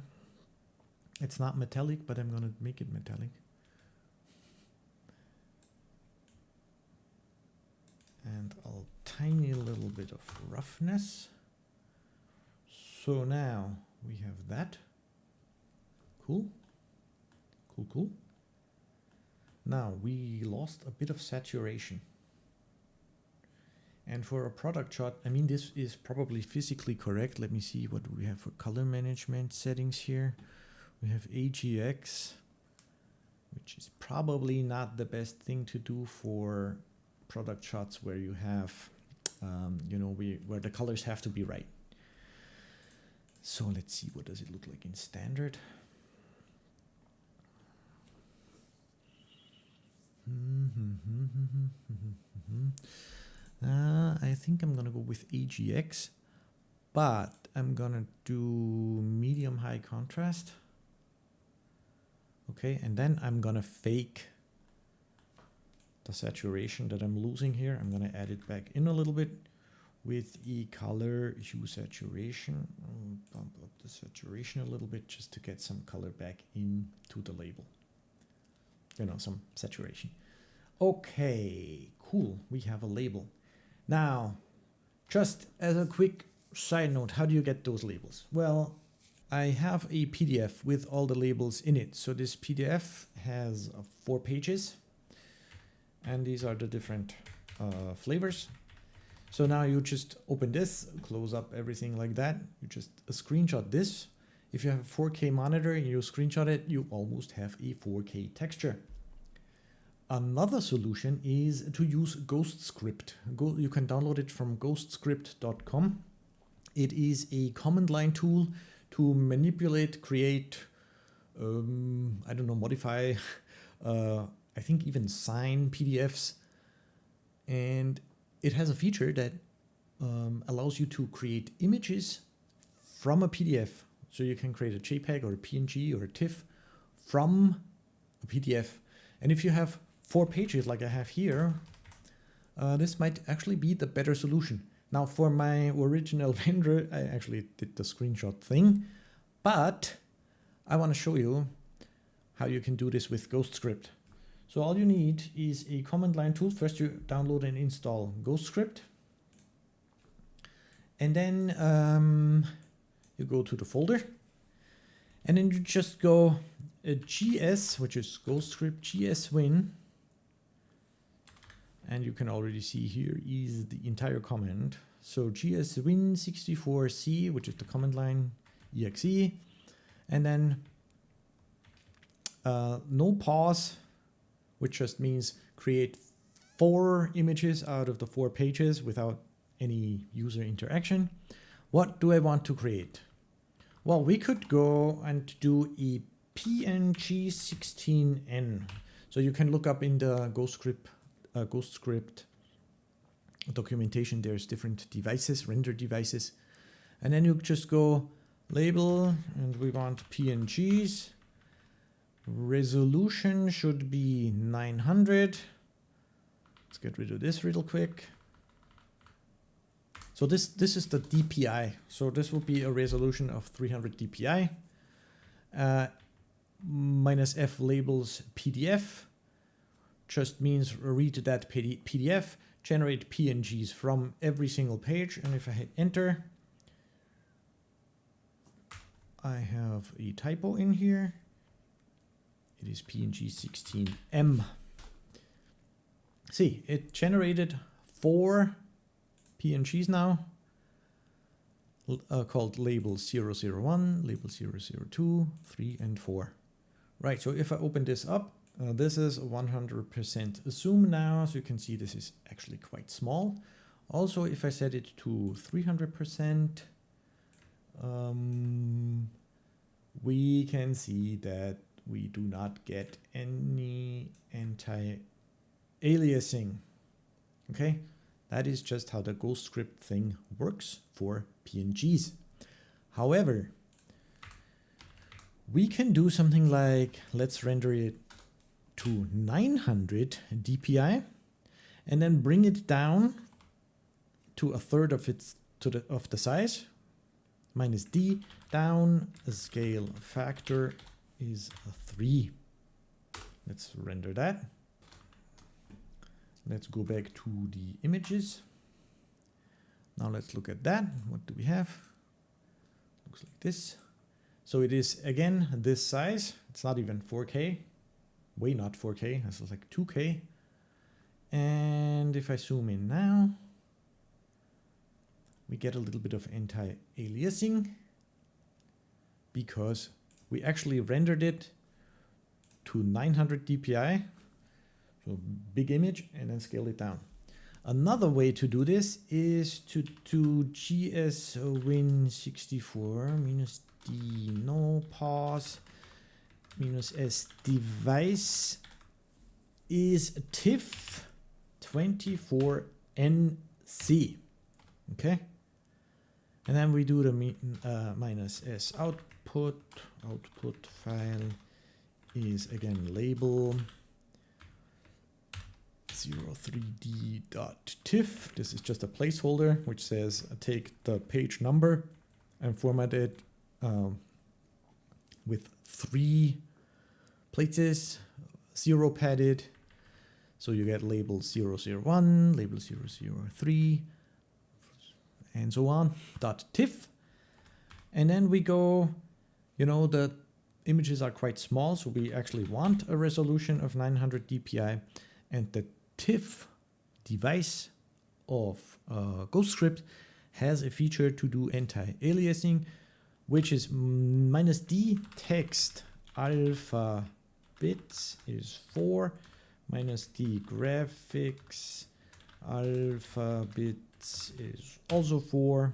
It's not metallic, but I'm gonna make it metallic. And a tiny little bit of roughness. So now we have that. Cool. Cool, cool. Now we lost a bit of saturation. And for a product shot, I mean, this is probably physically correct. Let me see what we have for color management settings here. We have AGX, which is probably not the best thing to do for product shots where you have, you know, where the colors have to be right. So let's see, what does it look like in standard? I think I'm gonna go with AGX, but I'm gonna do medium high contrast. Okay, and then I'm gonna fake the saturation that I'm losing here. I'm gonna add it back in a little bit with e-color hue saturation. I'll bump up the saturation a little bit just to get some color back into the label. You know, some saturation. Okay, cool. We have a label. Now, just as a quick side note, how do you get those labels? Well, I have a PDF with all the labels in it. So this PDF has 4 pages, and these are the different flavors. So now you just open this, close up everything like that. You just screenshot this. If you have a 4K monitor and you screenshot it, you almost have a 4K texture. Another solution is to use GhostScript. You can download it from ghostscript.com. It is a command line tool to manipulate, create, I don't know, modify, I think even sign PDFs. And it has a feature that allows you to create images from a PDF. So you can create a JPEG or a PNG or a TIFF from a PDF. And if you have 4 pages like I have here, this might actually be the better solution. Now for my original render, I actually did the screenshot thing, but I want to show you how you can do this with GhostScript. So all you need is a command line tool. First you download and install GhostScript. And then you go to the folder. And then you just go GS, which is GhostScript GS Win. And you can already see here is the entire command. So gswin64c, which is the command line, exe, and then no pause, which just means create 4 images out of the 4 pages without any user interaction. What do I want to create? Well, we could go and do a PNG16N. So you can look up in the Ghostscript documentation, there's different devices, render devices. And then you just go label, and we want PNGs. Resolution should be 900. Let's get rid of this real quick. So this is the DPI. So this will be a resolution of 300 DPI. -f labels PDF just means read that PDF, generate PNGs from every single page. And if I hit enter, I have a typo in here. It is PNG16M. See, it generated 4 PNGs now, called label 001, label 002, 3, and 4. Right, so if I open this up, this is 100% zoom now, so you can see this is actually quite small. Also, if I set it to 300%, we can see that we do not get any anti-aliasing. Okay, that is just how the Ghostscript thing works for PNGs. However, we can do something like, let's render it to 900 DPI and then bring it down to a third of the size, -d, down, a scale factor is a 3. Let's render that. Let's go back to the images. Now let's look at that. What do we have? Looks like this. So it is, again, this size. It's not even 4K. Way not 4K. This is like 2K. And if I zoom in now, we get a little bit of anti-aliasing because we actually rendered it to 900 DPI. So big image, and then scale it down. Another way to do this is to do gswin64 -d no pause -s device is TIFF 24NC. Okay, and then we do the -s output. Output file is again label 03d.tiff. This is just a placeholder which says take the page number and format it with 3 places, 0 padded. So you get label 001, label 003, and so on, .tiff. And then we go, you know, the images are quite small, so we actually want a resolution of 900 DPI, and the TIFF device of Ghostscript has a feature to do anti-aliasing, which is -d text alpha bits is 4, -d graphics alpha bits is also 4.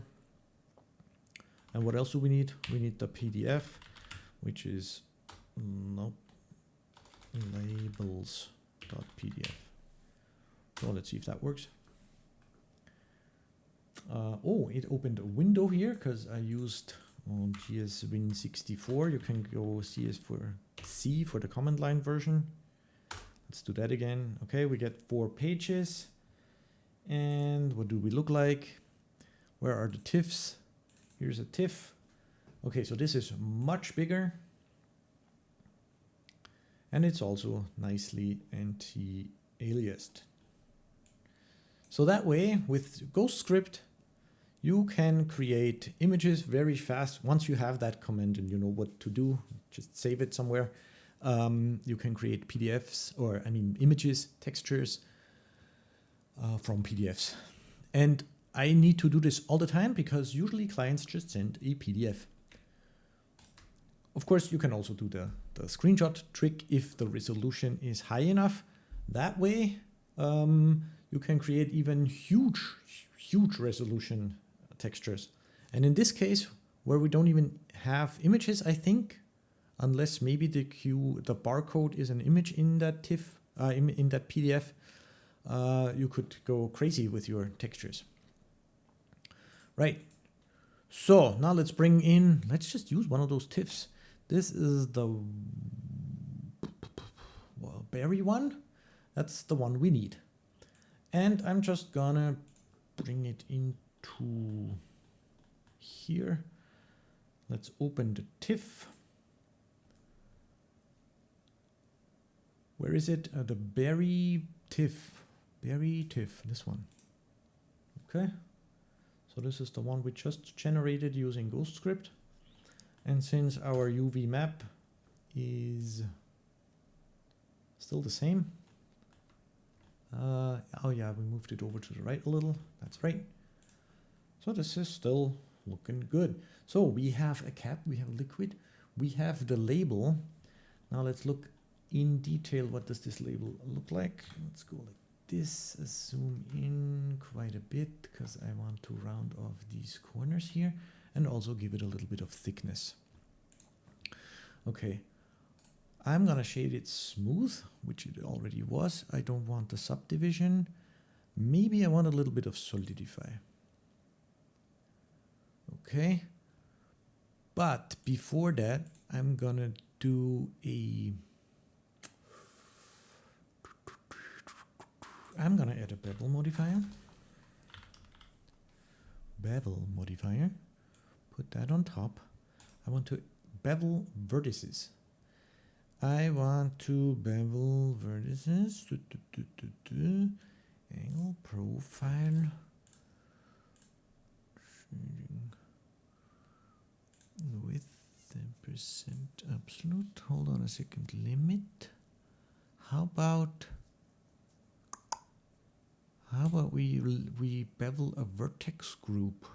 And what else do we need? We need the PDF, which is labels.pdf. So let's see if that works. Oh, it opened a window here because I used gswin64. You can go C for the command line version. Let's do that again. Okay, we get 4 pages. And what do we look like? Where are the TIFFs? Here's a TIFF. Okay, so this is much bigger. And it's also nicely anti-aliased. So that way, with Ghostscript, you can create images very fast. Once you have that command and you know what to do, just save it somewhere. You can create PDFs, or images, textures, from PDFs. And I need to do this all the time because usually clients just send a PDF. Of course, you can also do the screenshot trick if the resolution is high enough. That way, you can create even huge resolution textures. And in this case, where we don't even have images, I think, unless maybe the barcode is an image in that TIFF, in that PDF, you could go crazy with your textures. Right. So now let's just use one of those TIFFs. This is the berry one. That's the one we need. And I'm just gonna bring it into here. Let's open the TIFF. Where is it? The berry TIFF. Berry TIFF, this one. Okay. So this is the one we just generated using Ghostscript. And since our UV map is still the same, oh yeah, we moved it over to the right a little. That's right. So this is still looking good. So we have a cap, we have liquid, we have the label. Now let's look in detail. What does this label look like? Let's go like this, zoom in quite a bit because I want to round off these corners here and also give it a little bit of thickness. Okay, I'm gonna shade it smooth, which it already was. I don't want the subdivision. Maybe I want a little bit of solidify. Okay, but before that, I'm gonna do I'm gonna add a bevel modifier. Bevel modifier. Put that on top. I want to bevel vertices. I want to bevel vertices. Angle profile. Width 10% absolute. Hold on a second. Limit. How about we bevel a vertex group?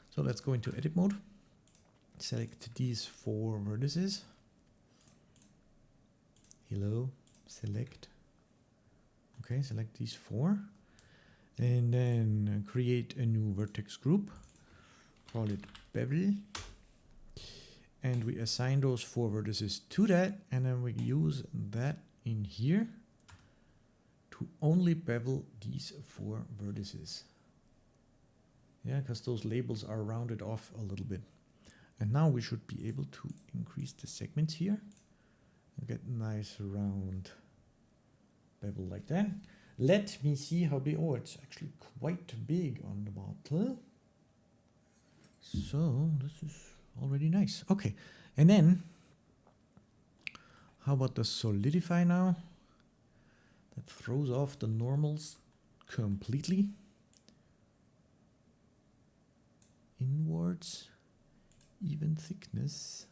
So let's go into edit mode. Select these 4 vertices. Hello, select. Okay, select these 4. And then create a new vertex group. Call it bevel. And we assign those 4 vertices to that. And then we use that in here to only bevel these 4 vertices. Yeah, because those labels are rounded off a little bit. And now we should be able to increase the segments here and get nice round bevel like that. Let me see how big. Oh, it's actually quite big on the bottle. So this is already nice. Okay, and then how about the solidify now? That throws off the normals completely. Inwards, even thickness.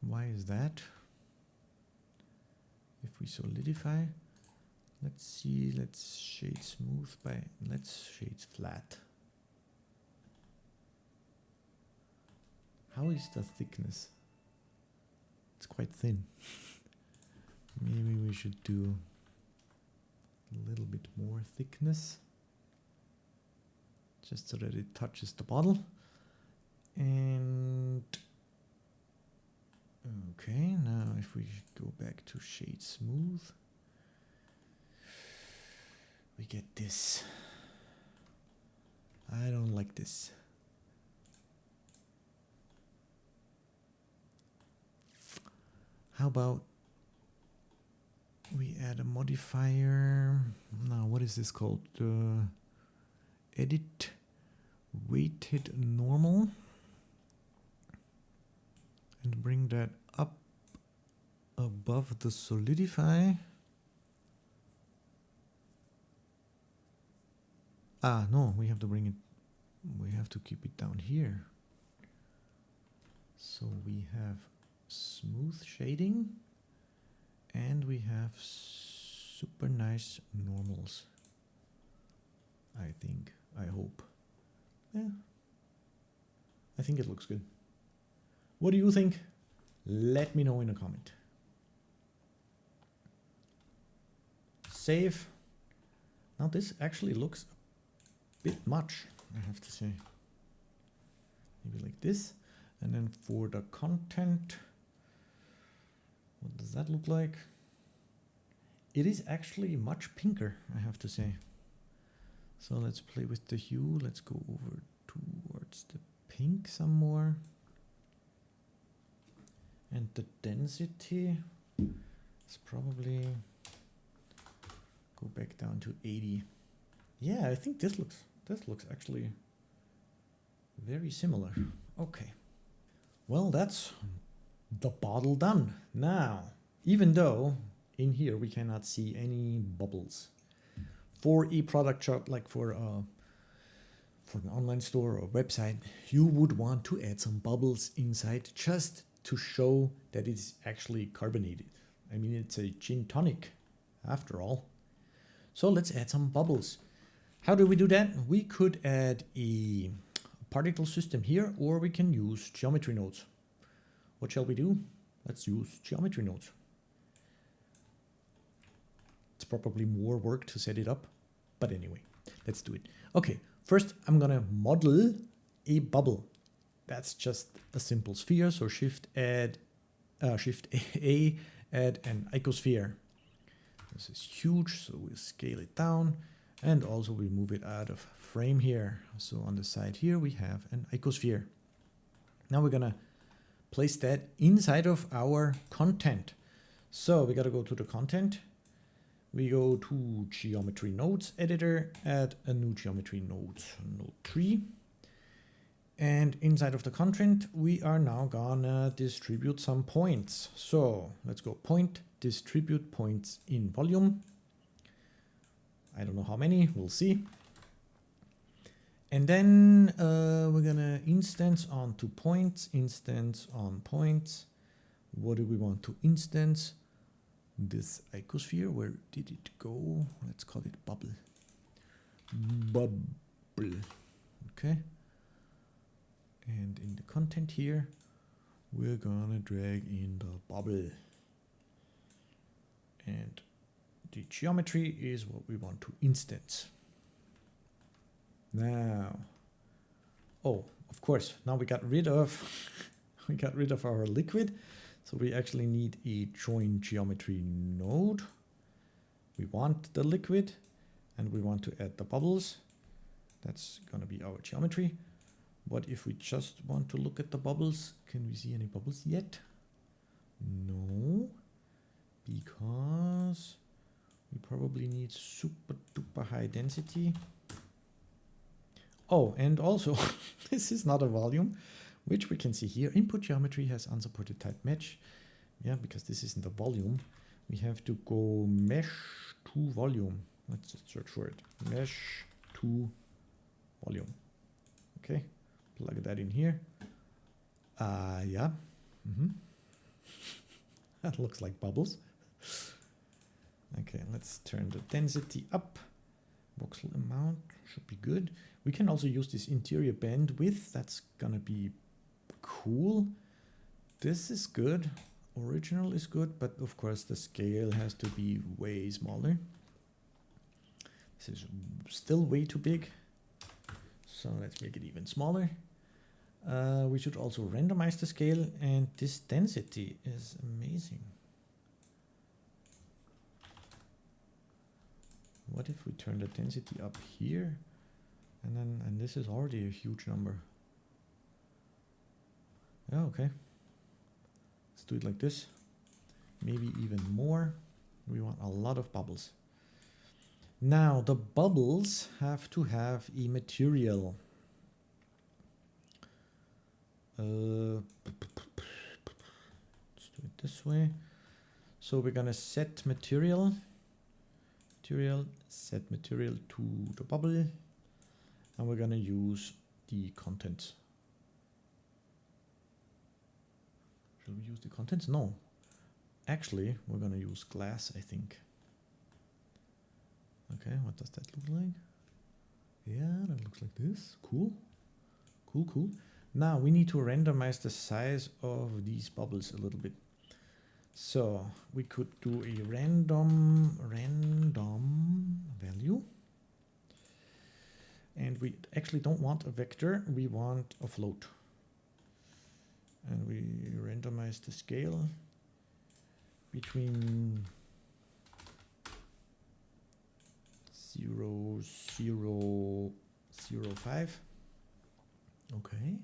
Why is that? If we solidify, let's see, let's shade smooth by, let's shade flat. How is the thickness? It's quite thin. Maybe we should do a little bit more thickness, just so that it touches the bottle. And okay, now if we go back to shade smooth, we get this. I don't like this. How about we add a modifier? Now, what is this called? Edit weighted normal. And bring that up above the solidify. Ah, no, we have to bring it, we have to keep it down here. So we have smooth shading, and we have super nice normals. I think, I hope. Yeah, I think it looks good. What do you think? Let me know in a comment. Save. Now this actually looks a bit much, I have to say. Maybe like this. And then for the content, what does that look like? It is actually much pinker, I have to say. So let's play with the hue. Let's go over towards the pink some more. And the density is probably go back down to 80. Yeah, I think this looks actually very similar. Okay. Well, that's the bottle done. Now, even though in here we cannot see any bubbles, for a product shop, like for an online store or website, you would want to add some bubbles inside just to show that it's actually carbonated. I mean, it's a gin tonic after all. So let's add some bubbles. How do we do that? We could add a particle system here, or we can use geometry nodes. What shall we do? Let's use geometry nodes. It's probably more work to set it up, but anyway, let's do it. Okay, first I'm gonna model a bubble. That's just a simple sphere, so Shift A, add an icosphere. This is huge, so we'll scale it down, and also we move it out of frame here. So on the side here we have an icosphere. Now we're gonna place that inside of our content. So we gotta go to the content. We go to geometry nodes editor, add a new geometry node 3. And inside of the content, we are now gonna distribute some points. So let's go point, distribute points in volume. I don't know how many, we'll see. And then we're gonna instance onto points, instance on points. What do we want to instance? This icosphere, where did it go? Let's call it bubble. Bubble, okay. And in the content here, we're gonna drag in the bubble. And the geometry is what we want to instance. Now, oh, of course, now we got rid of our liquid. So we actually need a join geometry node. We want the liquid and we want to add the bubbles. That's gonna be our geometry. What if we just want to look at the bubbles? Can we see any bubbles yet? No, because we probably need super duper high density. Oh, and also, this is not a volume, which we can see here. Input geometry has unsupported type match. Yeah, because this isn't a volume. We have to go mesh to volume. Let's just search for it. Mesh to volume. Okay. Plug that in here. Yeah. That looks like bubbles. Okay, let's turn the density up. Voxel amount should be good. We can also use this interior bandwidth. That's gonna be cool. This is good. Original is good, but of course the scale has to be way smaller. This is still way too big. So let's make it even smaller. We should also randomize the scale, and this density is amazing. What if we turn the density up here? And this is already a huge number. Yeah, okay. Let's do it like this. Maybe even more. We want a lot of bubbles. Now the bubbles have to have a material. Let's do it this way. So we're gonna set material. Set material to the bubble. And we're gonna use the content. Shall we use the contents? No. Actually, we're going to use glass, I think. Okay, what does that look like? Yeah, that looks like this. Cool. Cool, cool. Now we need to randomize the size of these bubbles a little bit. So we could do a random value. And we actually don't want a vector, we want a float. And we randomize the scale between 0, 0, 0, 5. Okay,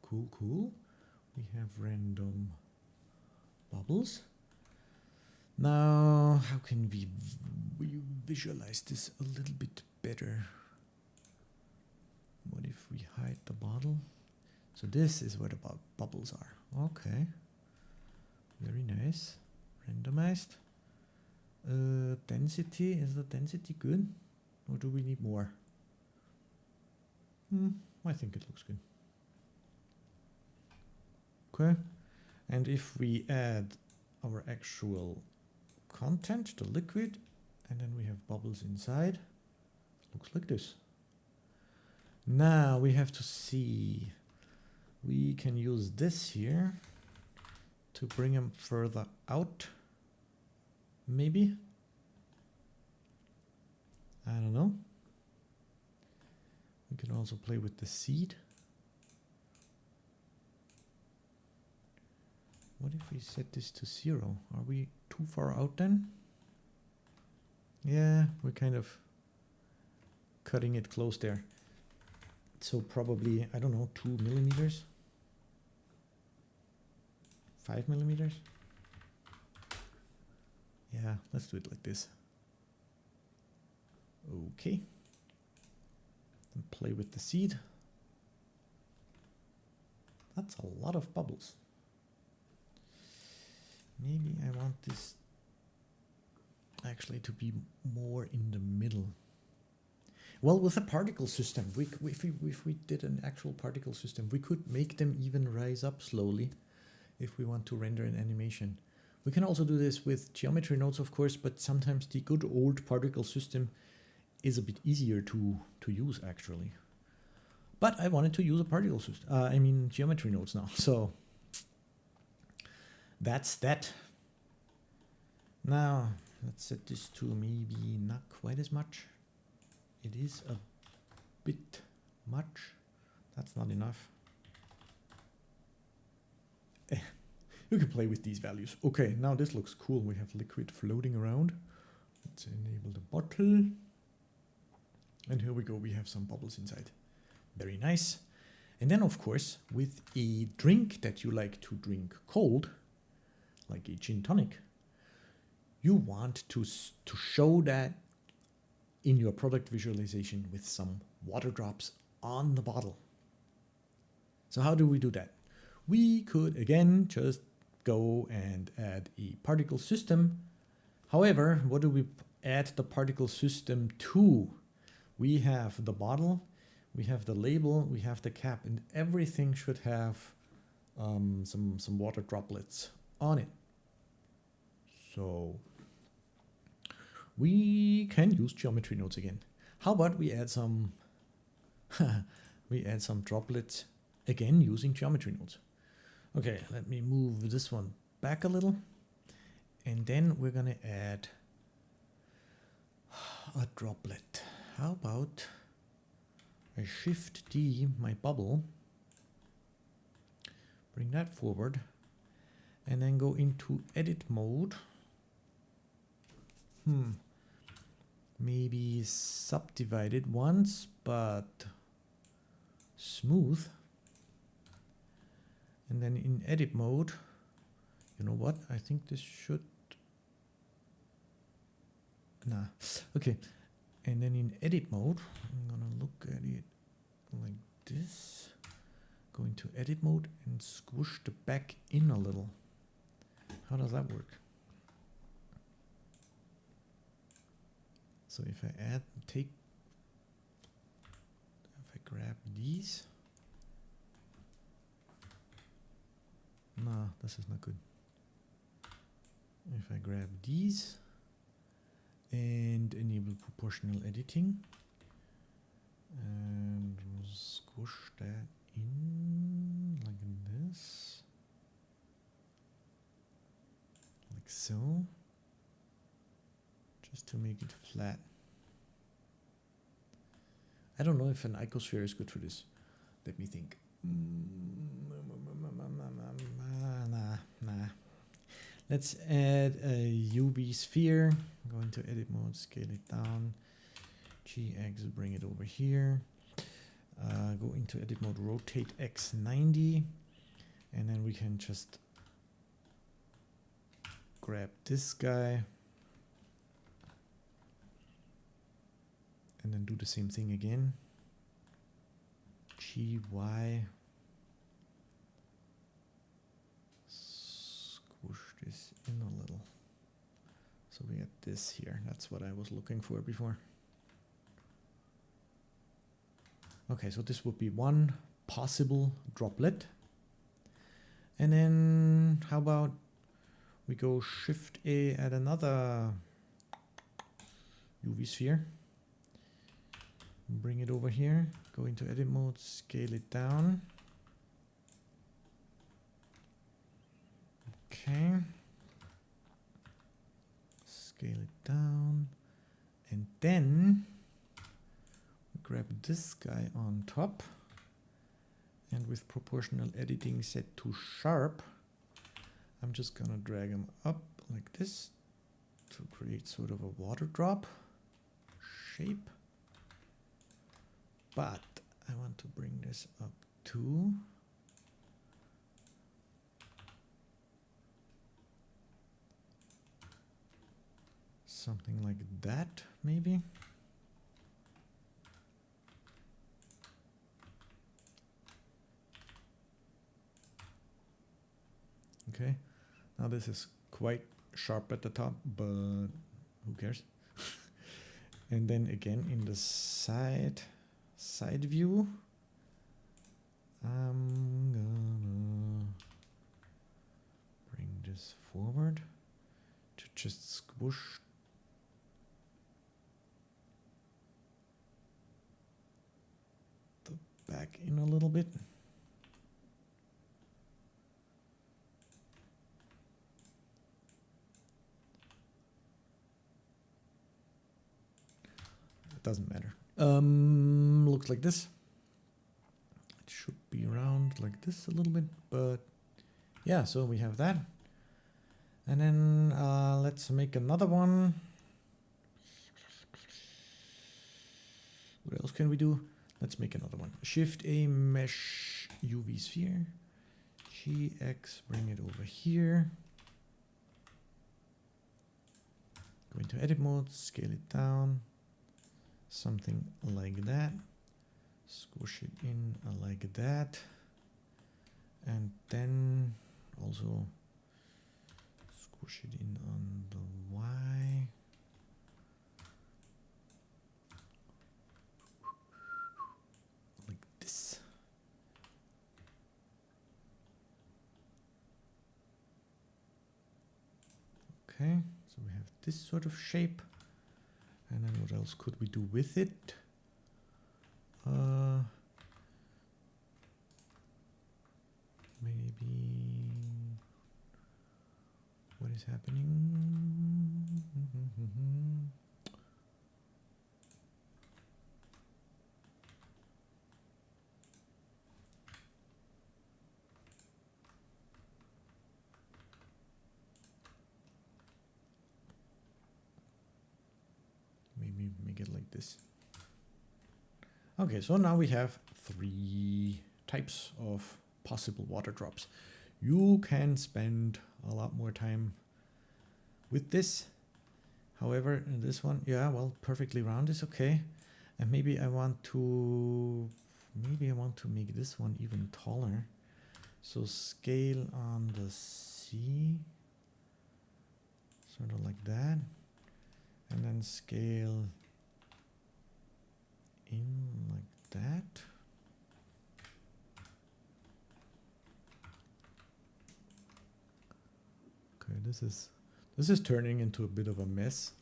cool, cool. We have random bubbles. Now, how can we visualize this a little bit better? What if we hide the bottle? So this is where the bubbles are. Okay, very nice. Randomized. Density, is the density good? Or do we need more? I think it looks good. Okay, and if we add our actual content, the liquid, and then we have bubbles inside, looks like this. Now we have to see, we can use this here to bring them further out, maybe. I don't know. We can also play with the seed. What if we set this to 0? Are we too far out then? Yeah, we're kind of cutting it close there. So probably, I don't know, 2 millimeters? 5 millimeters? Yeah, let's do it like this. Okay. And play with the seed. That's a lot of bubbles. Maybe I want this actually to be more in the middle. Well, with a particle system, if we did an actual particle system, we could make them even rise up slowly if we want to render an animation. We can also do this with geometry nodes, of course, but sometimes the good old particle system is a bit easier to use, actually. But I wanted to use a particle system, geometry nodes now, so that's that. Now, let's set this to maybe not quite as much. It is a bit much. That's not enough. You can play with these values. Okay, now this looks cool. We have liquid floating around. Let's enable the bottle. And here we go. We have some bubbles inside. Very nice. And then, of course, with a drink that you like to drink cold, like a gin tonic, you want to show that in your product visualization with some water drops on the bottle. So how do we do that? We could, again, just go and add a particle system. However, what do we add the particle system to? We have the bottle, we have the label, we have the cap, and everything should have some water droplets on it. So we can use geometry nodes again. How about we add some droplets again using geometry nodes. Okay, let me move this one back a little. And then we're going to add a droplet. How about I shift D, my bubble, bring that forward, and then go into edit mode. Maybe subdivided once, but smooth. And then in edit mode, you know what? I think this should... Nah, okay. And then in edit mode, I'm gonna look at it like this. Go into edit mode and squish the back in a little. How does that work? So if I grab these, Nah, this is not good. If I grab these and enable proportional editing and squish that in like this, like so, just to make it flat. I don't know if an icosphere is good for this. Let me think. Nah. Let's add a UV sphere. Go into edit mode, scale it down. GX, bring it over here. Go into edit mode, rotate X 90. And then we can just grab this guy. And then do the same thing again. GY. Squish this in a little. So we get this here. That's what I was looking for before. Okay, so this would be one possible droplet. And then how about we go Shift A at another UV sphere. Bring it over here, go into edit mode, scale it down. Okay. Scale it down. And then grab this guy on top. And with proportional editing set to sharp, I'm just gonna drag him up like this to create sort of a water drop shape. But I want to bring this up to something like that, maybe. Okay, now this is quite sharp at the top, but who cares? And then again in the side view, I'm gonna bring this forward to just squish the back in a little bit. It doesn't matter. Looks like this. It should be around like this a little bit, but yeah, so we have that. And then let's make another one. What else can we do? Let's make another one. Shift A, mesh UV sphere. GX, bring it over here. Go into edit mode, scale it down. Something like that. Squish it in like that. And then also squish it in on the Y. Like this. Okay, so we have this sort of shape. And then what else could we do with it? Maybe what is happening? Maybe make it like this. Okay, so now we have 3 types of possible water drops. You can spend a lot more time with this. However, in this one, yeah, well, perfectly round is okay. And maybe I want to make this one even taller. So scale on the C, sort of like that. And then scale in like that. this is turning into a bit of a mess.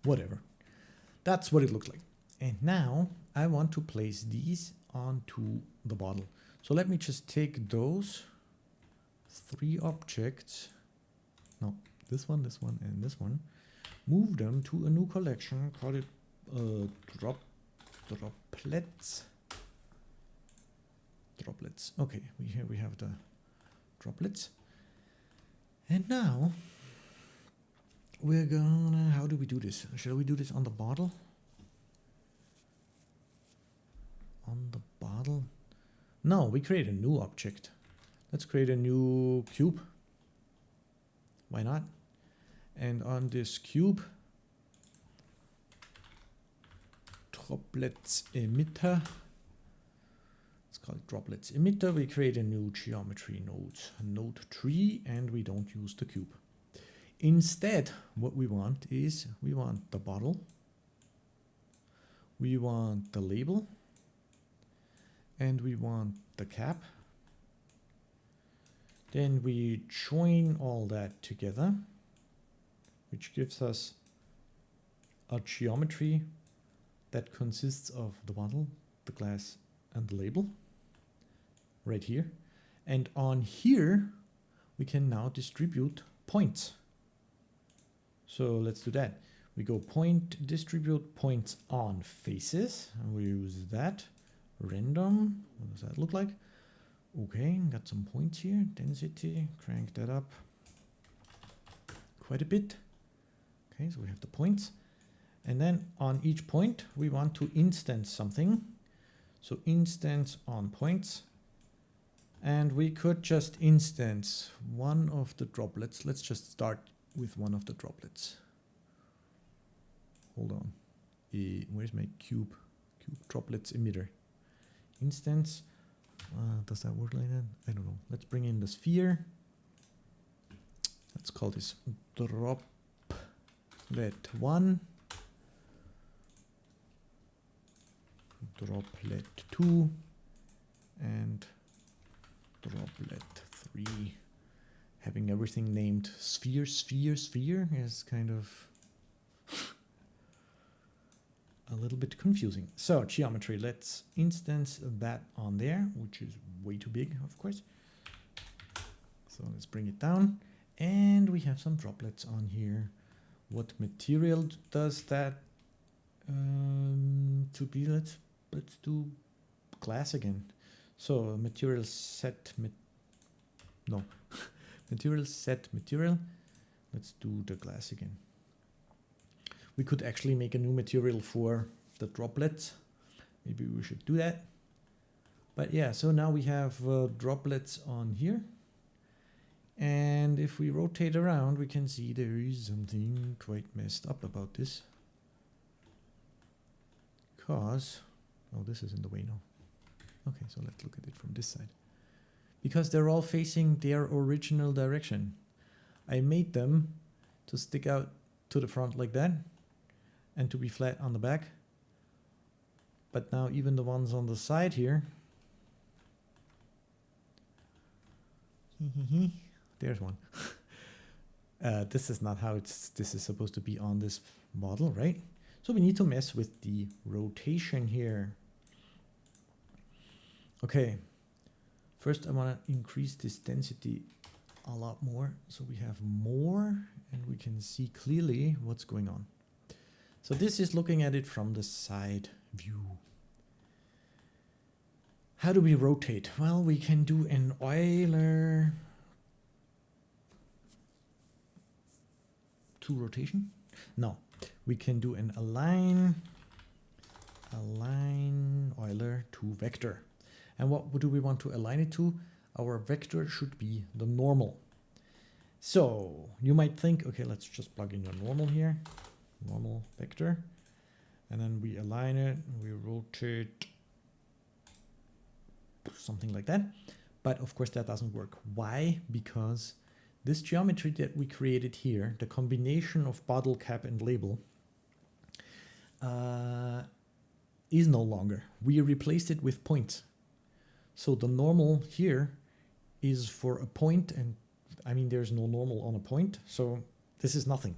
Whatever. That's what it looks like. And now I want to place these onto the bottle. So let me just take those 3 objects. No, this one, and this one. Move them to a new collection. Call it droplets. Droplets. Okay, here we have the droplets. And now we're gonna, how do we do this? Shall we do this on the bottle? On the bottle? No, we create a new object. Let's create a new cube. Why not? And on this cube, droplets emitter. Let's call it droplets emitter. We create a new geometry node 3, and we don't use the cube. Instead, what we want is, we want the bottle, we want the label, and we want the cap. Then we join all that together, which gives us a geometry that consists of the bottle, the glass, and the label right here. And on here, we can now distribute points. So let's do that. We go point, distribute points on faces, and we use that. Random, what does that look like? Okay, got some points here. Density, crank that up quite a bit. Okay, so we have the points. And then on each point, we want to instance something. So instance on points. And we could just instance one of the droplets. Let's just start with one of the droplets. Hold on. Where's my cube? Cube droplets emitter. Instance. Does that work like that? I don't know. Let's bring in the sphere. Let's call this droplet 1. Droplet 2. And droplet 3. Having everything named sphere is kind of a little bit confusing. So geometry, let's instance that on there, which is way too big, of course. So let's bring it down, and we have some droplets on here. What material does that to be? Let's do glass again. So material set material set material. Let's do the glass again. We could actually make a new material for the droplets. Maybe we should do that. But yeah, so now we have droplets on here. And if we rotate around, we can see there is something quite messed up about this. Because, oh, this is in the way now. Okay, so let's look at it from this side. Because they're all facing their original direction. I made them to stick out to the front like that, and to be flat on the back. But now even the ones on the side here, there's one. This is not how this is supposed to be on this model, right? So we need to mess with the rotation here. Okay, first I want to increase this density a lot more, so we have more, and we can see clearly what's going on. So this is looking at it from the side view. How do we rotate? Well, we can do an Euler to rotation. No, we can do an align Euler to vector. And what do we want to align it to? Our vector should be the normal. So you might think, okay, let's just plug in your normal here. Normal vector, and then we align it, we rotate something like that. But of course that doesn't work. Why? Because this geometry that we created here, the combination of bottle, cap, and label, is no longer. We replaced it with points. So the normal here is for a point, and I mean there's no normal on a point, so this is nothing.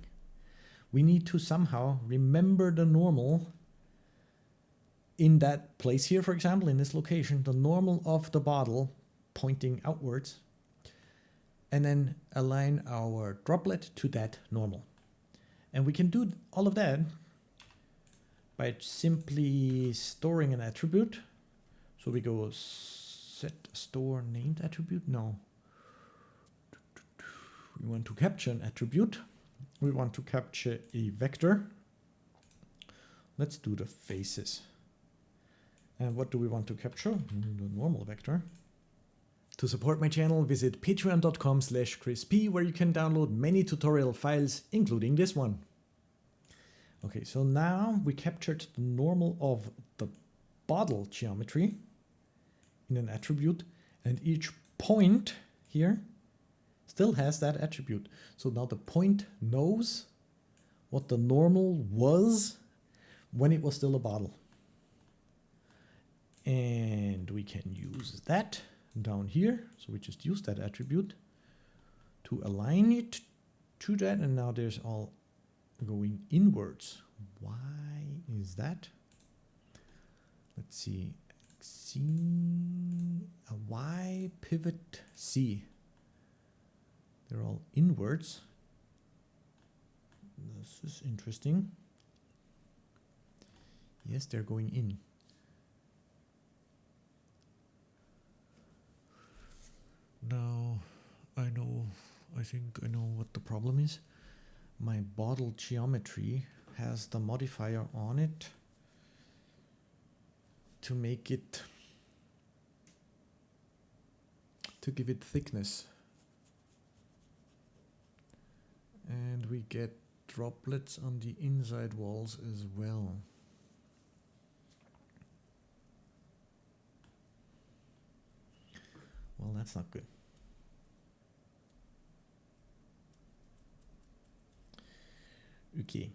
We need to somehow remember the normal in that place here, for example, in this location, the normal of the bottle pointing outwards, and then align our droplet to that normal. And we can do all of that by simply storing an attribute. So we go set store named attribute. No. We want to capture an attribute. We want to capture a vector. Let's do the faces. And what do we want to capture? The normal vector. To support my channel, visit patreon.com/chrisp, where you can download many tutorial files, including this one. Okay, so now we captured the normal of the bottle geometry in an attribute, and each point here still has that attribute. So now the point knows what the normal was when it was still a bottle. And we can use that down here. So we just use that attribute to align it to that, and now there's all going inwards. Why is that? Let's see. C, a Y pivot C. They're all inwards. This is interesting. Yes, they're going in. Now, I think I know what the problem is. My bottle geometry has the modifier on it to make it, to give it thickness. And we get droplets on the inside walls as well. Well, that's not good. Okay,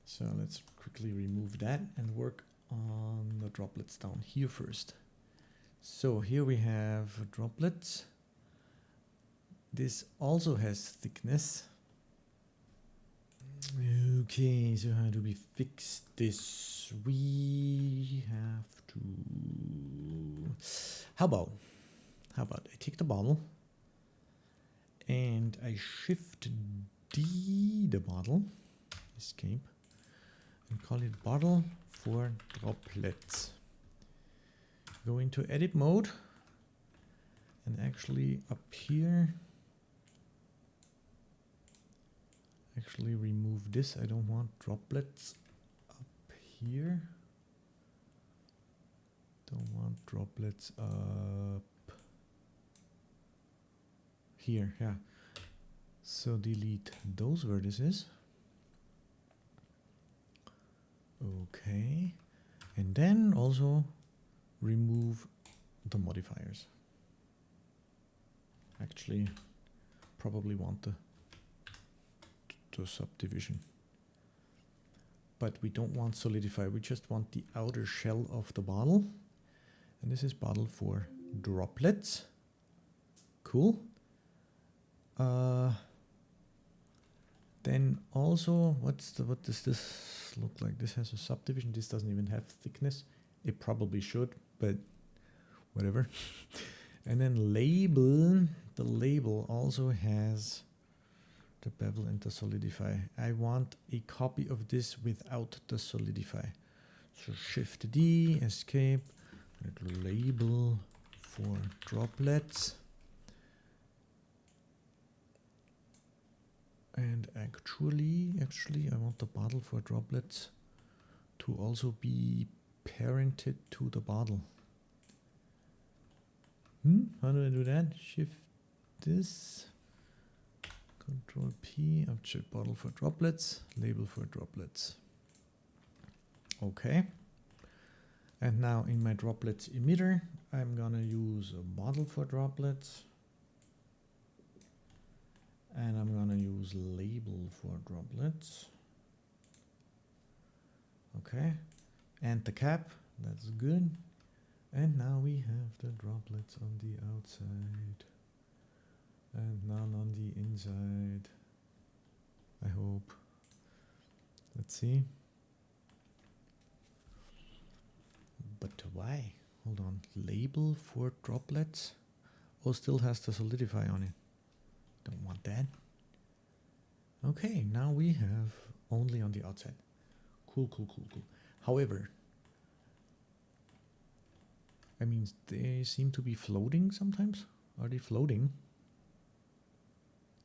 so let's quickly remove that and work on the droplets down here first. So here we have droplets. This also has thickness. Okay, so how do we fix this? We have to... How about I take the bottle and I shift D the bottle, escape, and call it bottle for droplets. Go into edit mode, and actually up here, actually remove this. I don't want droplets up here. Don't want droplets up here, yeah. So delete those vertices. Okay. And then also remove the modifiers. Actually, probably want the subdivision. But we don't want solidify, we just want the outer shell of the bottle. And this is bottle for droplets. Cool. Then also, what does this look like? This has a subdivision. This doesn't even have thickness. It probably should, but whatever. And then label. The label also has the bevel and the solidify. I want a copy of this without the solidify. So Shift D, escape, label for droplets. And actually, I want the bottle for droplets to also be parented to the bottle. How do I do that? Shift this, Control P, object bottle for droplets, label for droplets. Okay. And now in my droplets emitter, I'm gonna use a bottle for droplets. And I'm gonna use label for droplets. Okay, and the cap, that's good. And now we have the droplets on the outside and none on the inside, I hope. Let's see. But why? Hold on, label for droplets. Oh, still has the solidify on it. Don't want that. Okay, now we have only on the outside. Cool. However, I mean, they seem to be floating sometimes. Are they floating?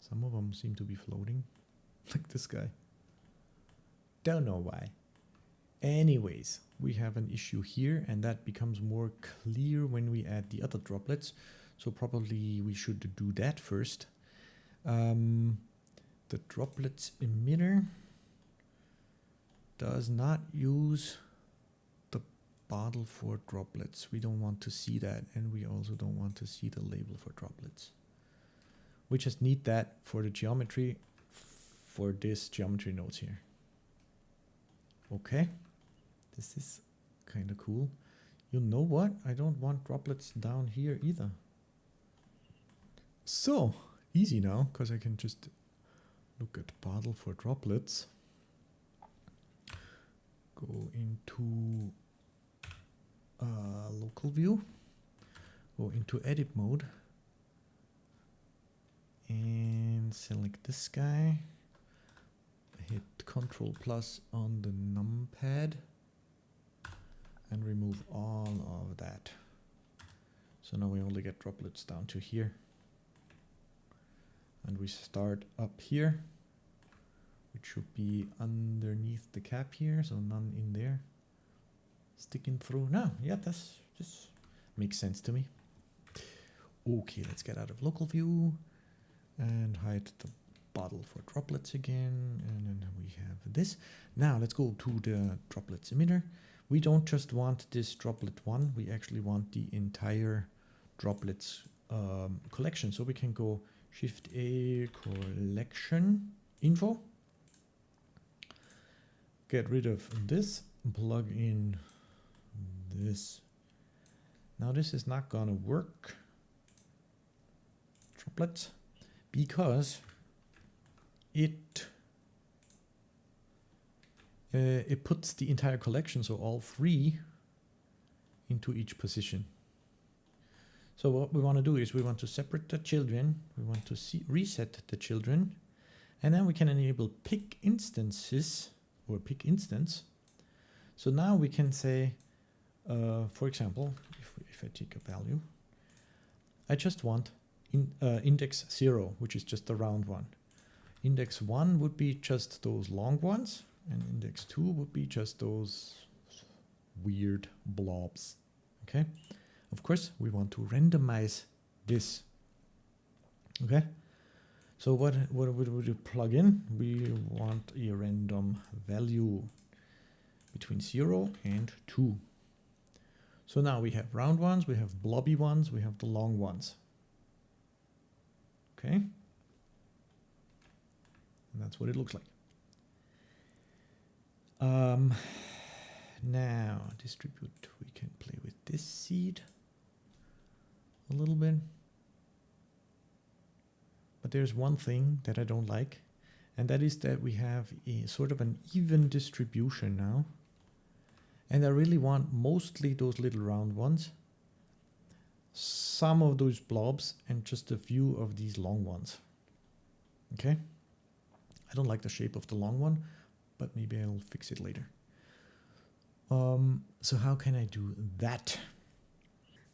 Some of them seem to be floating. Like this guy. Don't know why. Anyways, we have an issue here, and that becomes more clear when we add the other droplets. So probably we should do that first. The droplets emitter does not use the bottle for droplets. We don't want to see that, and we also don't want to see the label for droplets. We just need that for the geometry, for this geometry nodes here. Okay, this is kind of cool. You know what? I don't want droplets down here either. So easy now, because I can just look at bottle for droplets. Go into local view, go into edit mode, and select this guy. Hit Ctrl plus on the numpad and remove all of that. So now we only get droplets down to here. And we start up here, which should be underneath the cap here, so none in there. Sticking through. No, yeah, that's just makes sense to me. Okay, let's get out of local view and hide the bottle for droplets again, and then we have this. Now let's go to the droplets emitter. We don't just want this droplet one, we actually want the entire droplets collection. So we can go Shift A, collection info, get rid of this, plug in this. Now this is not gonna work, droplets, because it puts the entire collection, so all three, into each position. So what we want to do is we want to separate the children, we want to reset the children, and then we can enable pick instances or pick instance. So now we can say, for example, if I take a value, I just want index 0, which is just the round one. Index 1 would be just those long ones, and index 2 would be just those weird blobs. Okay, of course we want to randomize this. Okay, so what would we plug in? We want a random value between 0 and 2. So now we have round ones, we have blobby ones, we have the long ones. Okay, and that's what it looks like. Now distribute, we can play with this seed a little bit. But there's one thing that I don't like, and that is that we have a sort of an even distribution now. And I really want mostly those little round ones, some of those blobs, and just a few of these long ones. Okay? I don't like the shape of the long one, but maybe I'll fix it later. So how can I do that?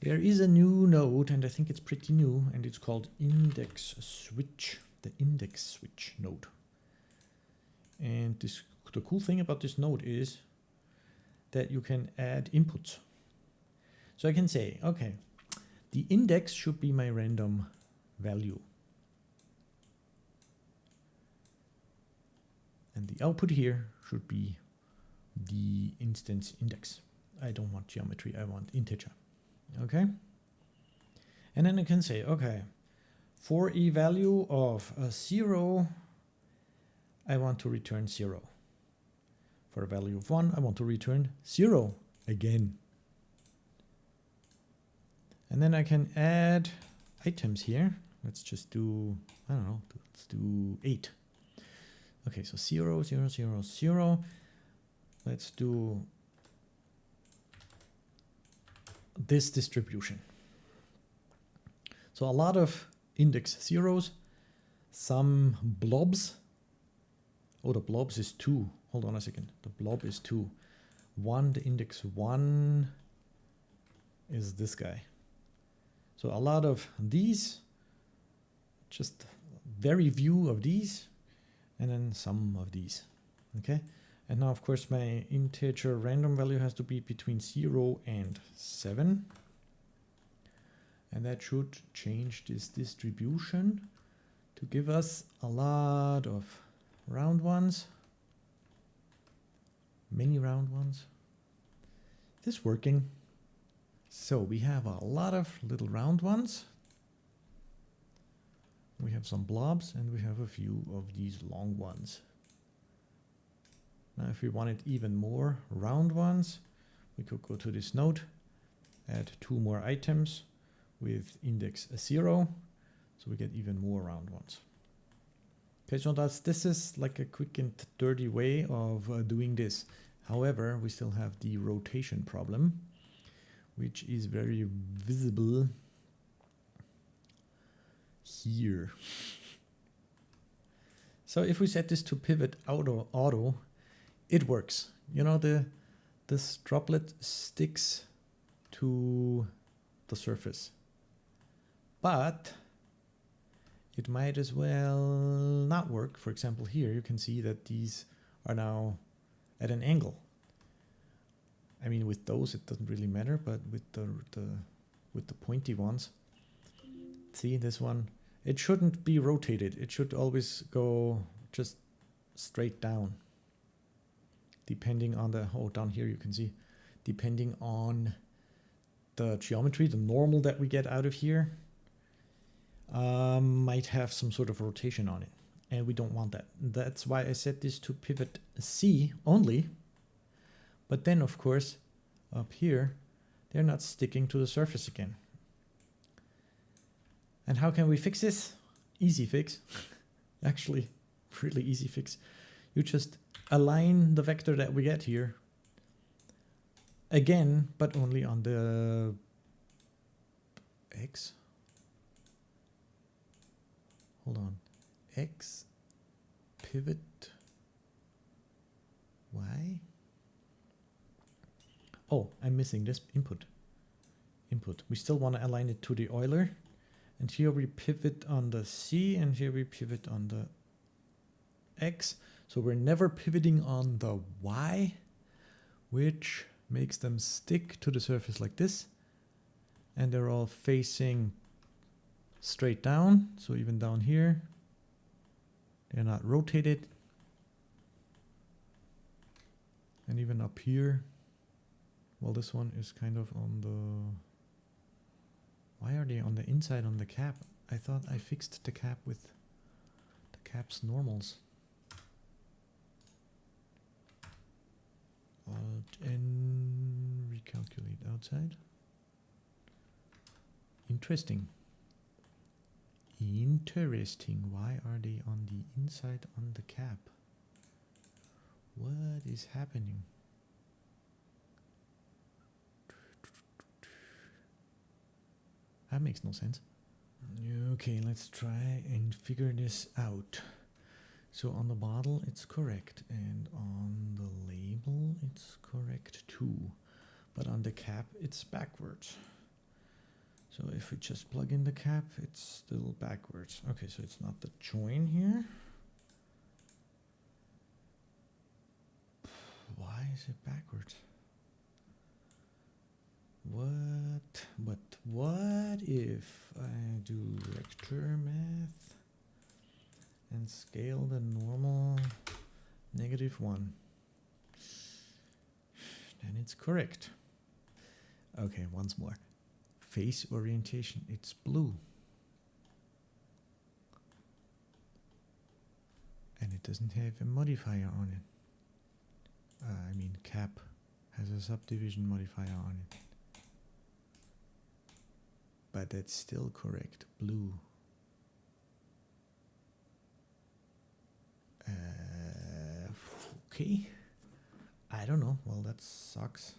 There is a new node, and I think it's pretty new, and it's called index switch, the index switch node. And the cool thing about this node is that you can add inputs. So I can say, okay, the index should be my random value. And the output here should be the instance index. I don't want geometry, I want integer. Okay? And then I can say, okay, for a value of 0, I want to return 0. For a value of 1, I want to return 0 again. And then I can add items here. Let's just do, I don't know, let's do 8. Okay, so 0, 0, 0, 0. Let's do this distribution. So a lot of index zeros, some blobs. Oh, the blobs is 2. Hold on a second. The blob is 2. The index 1 is this guy. So a lot of these, just very few of these, and then some of these. Okay. And now, of course, my integer random value has to be between 0 and 7. And that should change this distribution to give us a lot of round ones. Many round ones. Is this working? So we have a lot of little round ones. We have some blobs and we have a few of these long ones. Now if we wanted even more round ones, we could go to this node, add 2 more items with index 0, so we get even more round ones. Okay, so this is like a quick and dirty way of doing this. However, we still have the rotation problem, which is very visible here. So if we set this to pivot auto, it works. You know, this droplet sticks to the surface, but it might as well not work. For example, here you can see that these are now at an angle. I mean, with those it doesn't really matter, but with the pointy ones, see this one, it shouldn't be rotated. It should always go just straight down. Depending on the, down here you can see, depending on the geometry, the normal that we get out of here might have some sort of rotation on it. And we don't want that. That's why I set this to pivot C only. But then, of course, up here, they're not sticking to the surface again. And how can we fix this? Easy fix. Actually, really easy fix. You just align the vector that we get here again, but only on the X. Hold on. X pivot Y. Oh, I'm missing this input. We still want to align it to the Euler. And here we pivot on the C, and here we pivot on the X. So we're never pivoting on the Y, which makes them stick to the surface like this. And they're all facing straight down. So even down here, they're not rotated. And even up here, well, this one is kind of on the... Why are they on the inside on the cap? I thought I fixed the cap with the cap's normals. Alt N, recalculate outside. Interesting. Interesting. Why are they on the inside on the cap? What is happening? That makes no sense. Okay, let's try and figure this out. So on the bottle it's correct, and on the label it's correct too. But on the cap it's backwards. So if we just plug in the cap, it's still backwards. Okay, so it's not the join here. Why is it backwards? What if I do vector math and scale the normal -1? Then it's correct. Okay, once more. Face orientation, it's blue. And it doesn't have a modifier on it. I mean cap has a subdivision modifier on it. But that's still correct. Blue. Okay. I don't know. Well, that sucks.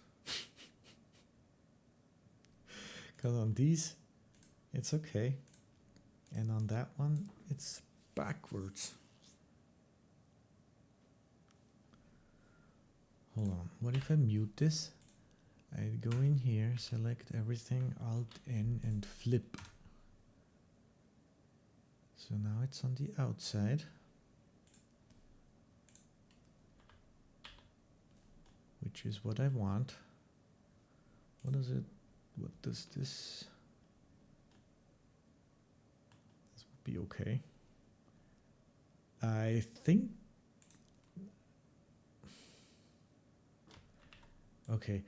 Because on these, it's okay. And on that one, it's backwards. Hold on. What if I mute this? I'd go in here, select everything, Alt-N, and flip. So now it's on the outside. Which is what I want. What is it? What does this? This would be okay. I think. Okay.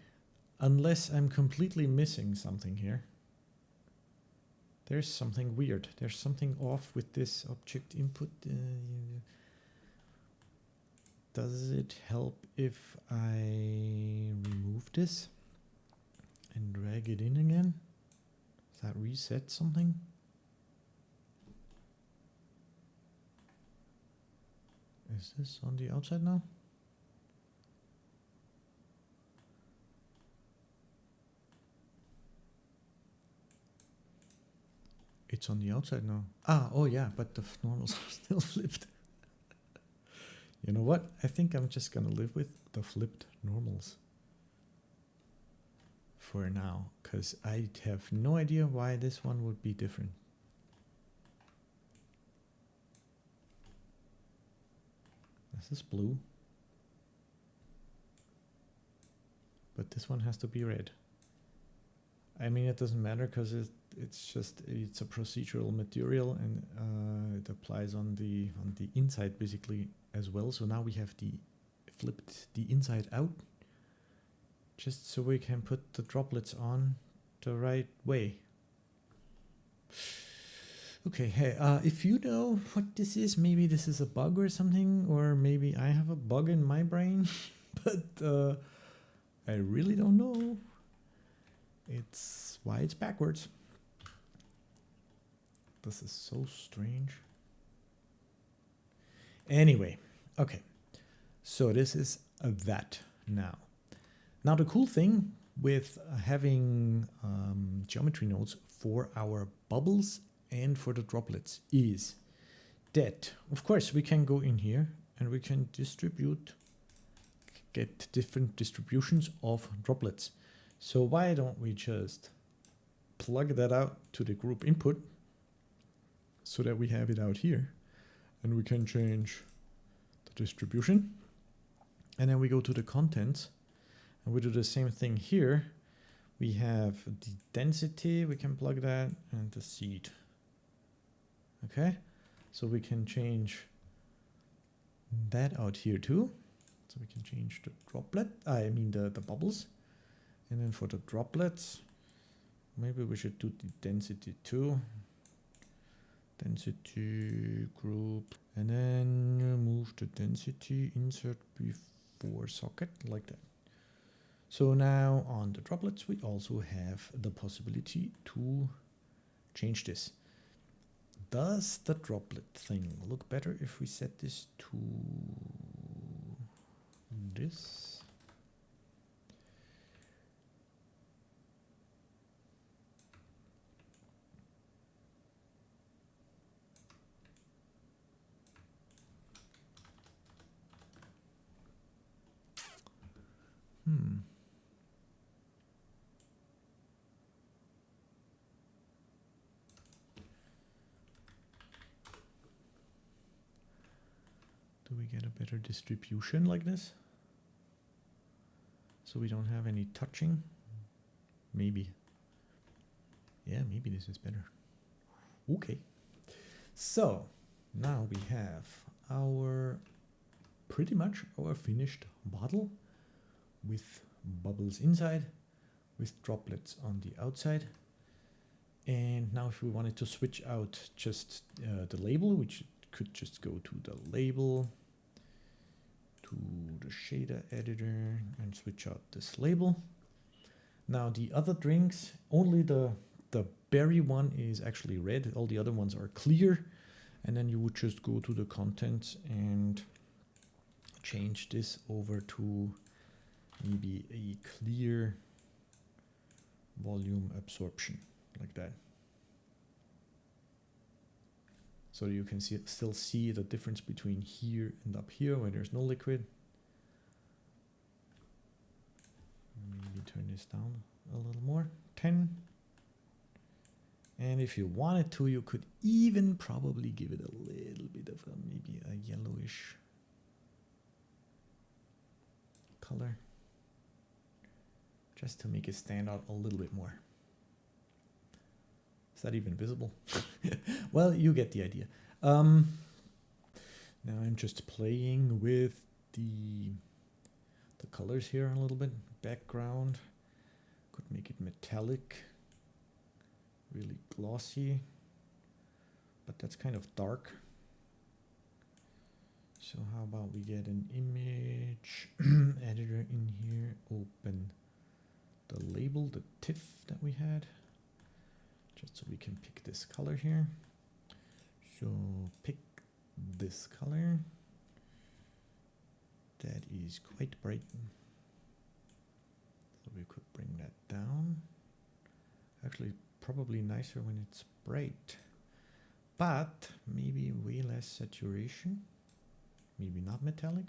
Unless I'm completely missing something here. There's something weird. There's something off with this object input. Does it help if I remove this and drag it in again? Does that reset something? Is this on the outside now? It's on the outside now. Ah, oh yeah, but the normals are still flipped. You know what? I think I'm just gonna live with the flipped normals for now, because I have no idea why this one would be different. This is blue, but this one has to be red. I mean, it doesn't matter because it's a procedural material, and it applies on the inside basically as well. So now we have flipped the inside out, just so we can put the droplets on the right way. Okay, hey, if you know what this is, maybe this is a bug or something, or maybe I have a bug in my brain, but I really don't know. It's why it's backwards. This is so strange. Anyway, okay. So this is that now. Now the cool thing with having geometry nodes for our bubbles and for the droplets is that, of course, we can go in here and we can get different distributions of droplets. So why don't we just plug that out to the group input so that we have it out here, and we can change the distribution, and then we go to the contents and we do the same thing here. We have the density, we can plug that, and the seed. Okay, so we can change that out here too. So we can change the droplet, the bubbles. And then for the droplets, maybe we should do the density too. Density group, and then move the density insert before socket like that. So now on the droplets, we also have the possibility to change this. Does the droplet thing look better if we set this to this? Do we get a better distribution like this? So we don't have any touching? Maybe. Yeah, maybe this is better. Okay. So now we have pretty much our finished bottle with bubbles inside, with droplets on the outside. And now if we wanted to switch out just the label, which could just go to the label, to to the shader editor and switch out this label. Now the other drinks, only the berry one is actually red. All the other ones are clear. And then you would just go to the contents and change this over to maybe a clear volume absorption, like that. So you can still see the difference between here and up here where there's no liquid. Maybe turn this down a little more, 10. And if you wanted to, you could even probably give it a little bit of maybe a yellowish color, just to make it stand out a little bit more. Is that even visible? Well, you get the idea. Now I'm just playing with the colors here a little bit. Background, could make it metallic, really glossy, but that's kind of dark. So how about we get an image editor in here, open the label, the TIFF that we had, just so we can pick this color here. So pick this color. That is quite bright. So we could bring that down. Actually, probably nicer when it's bright, but maybe way less saturation. Maybe not metallic.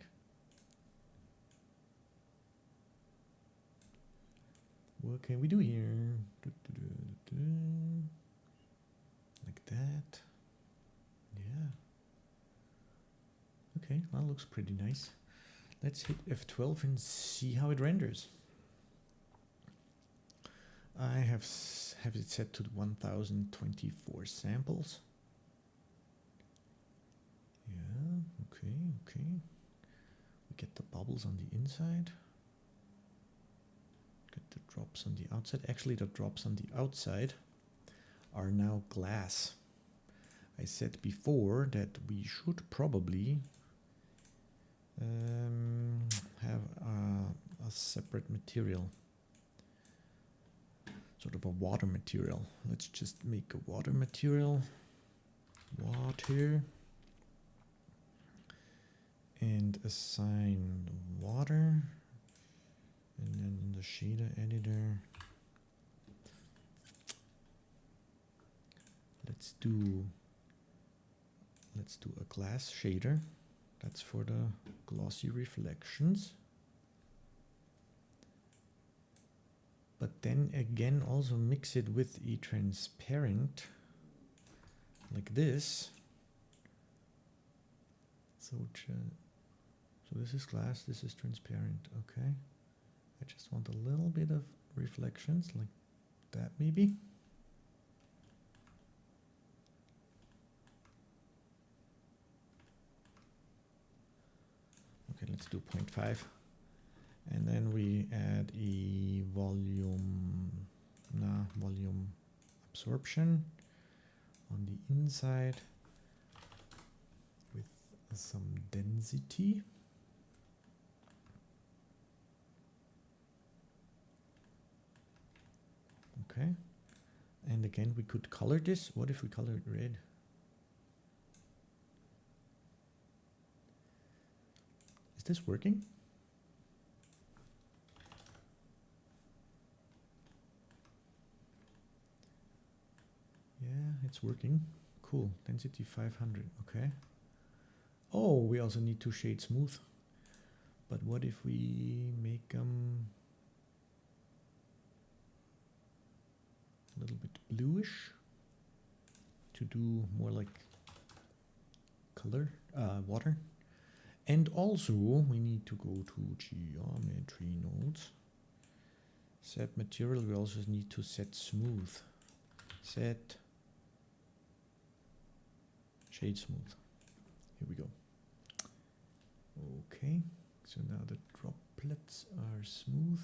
What can we do here? Like that. Yeah. Okay, that looks pretty nice. Let's hit F12 and see how it renders. I have it set to 1024 samples. Yeah, okay. We get the bubbles on the inside. Get the drops on the outside. Actually, the drops on the outside are now glass. I said before that we should probably have a separate material, sort of a water material. Let's just make a water material, water, and assign water, and then in the shader editor, let's do a glass shader. That's for the glossy reflections. But then again, also mix it with a transparent, like this. So this is glass, this is transparent, okay. I just want a little bit of reflections, like that maybe. Okay, let's do 0.5. And then we add a volume absorption on the inside with some density. Okay. And again, we could color this. What if we color it red? Is this working? Yeah, it's working. Cool. Density 500. Okay. Oh, we also need to shade smooth. But what if we make them a little bit bluish to do more like color, water? And also we need to go to geometry nodes. Set material, we also need to set smooth. Set shade smooth. Here we go. Okay, so now the droplets are smooth.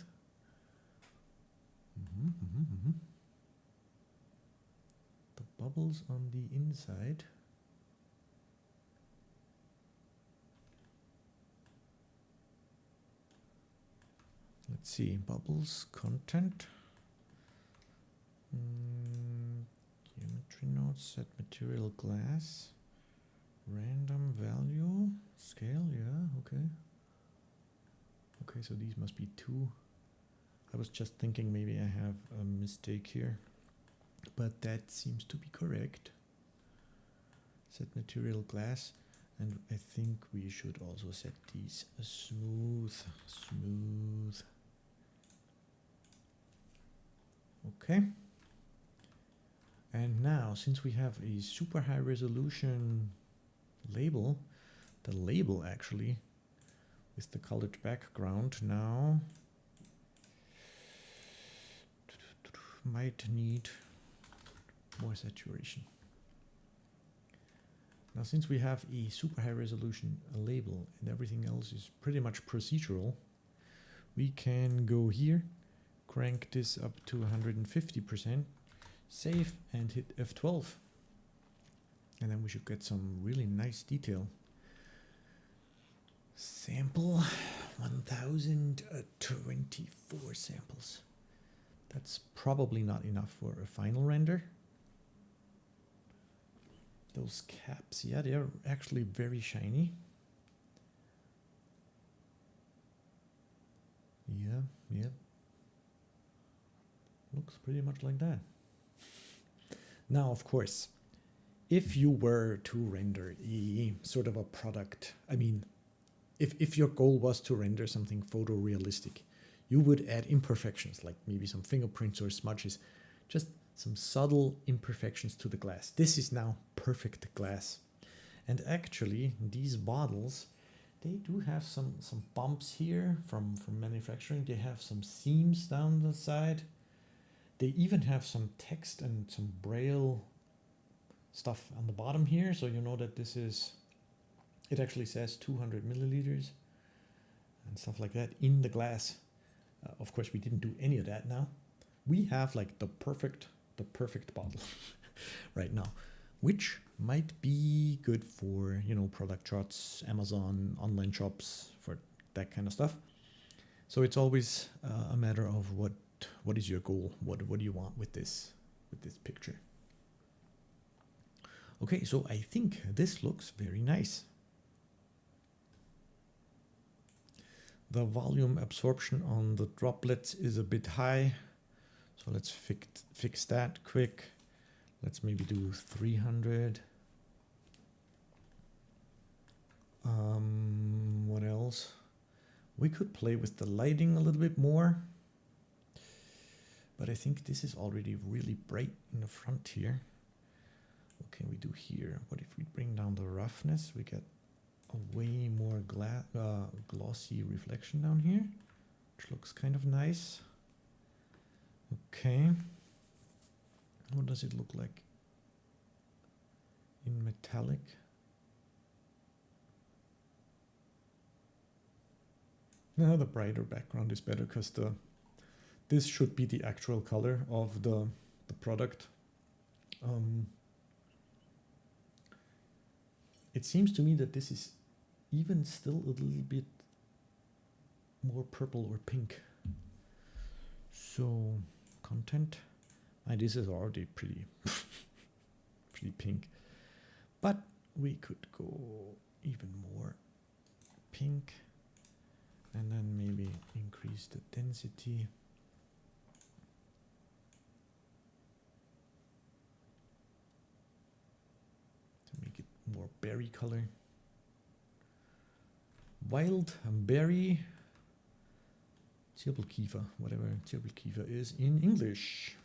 The bubbles on the inside Let's see, bubbles, content, geometry nodes, set material glass, random value, scale, yeah, okay. Okay, so these must be 2. I was just thinking maybe I have a mistake here, but that seems to be correct. Set material glass, and I think we should also set these smooth. Okay. And now, since we have a super high resolution label, the label actually with the colored background now might need more saturation. Now, since we have a super high resolution label and everything else is pretty much procedural, we can go here, crank this up to 150%, save, and hit F12. And then we should get some really nice detail. Sample 1024 samples. That's probably not enough for a final render. Those caps, yeah, they're actually very shiny. Yeah. Looks pretty much like that. Now, of course, if you were to render a sort of a product, I mean, if your goal was to render something photorealistic, you would add imperfections, like maybe some fingerprints or smudges, just some subtle imperfections to the glass. This is now perfect glass. And actually, these bottles, they do have some bumps here from manufacturing. They have some seams down the side. They even have some text and some braille stuff on the bottom here, so you know that this is, it actually says 200 milliliters and stuff like that in the glass. Of course, we didn't do any of that now. We have like the perfect bottle right now, which might be good for, you know, product charts, Amazon, online shops, for that kind of stuff. So it's always a matter of what is your goal? What do you want with this picture? Okay, so I think this looks very nice. The volume absorption on the droplets is a bit high, so let's fix that quick. Let's maybe do 300. What else? We could play with the lighting a little bit more, but I think this is already really bright in the front here. What can we do here? What if we bring down the roughness? We get a way more glossy reflection down here, which looks kind of nice. Okay. What does it look like in metallic? Now the brighter background is better because this should be the actual color of the product. It seems to me that this is even still a little bit more purple or pink. So content, and this is already pretty pink, but we could go even more pink and then maybe increase the density. To make it more berry color. Wild berry, Zirbelkiefer, whatever Zirbelkiefer is in English.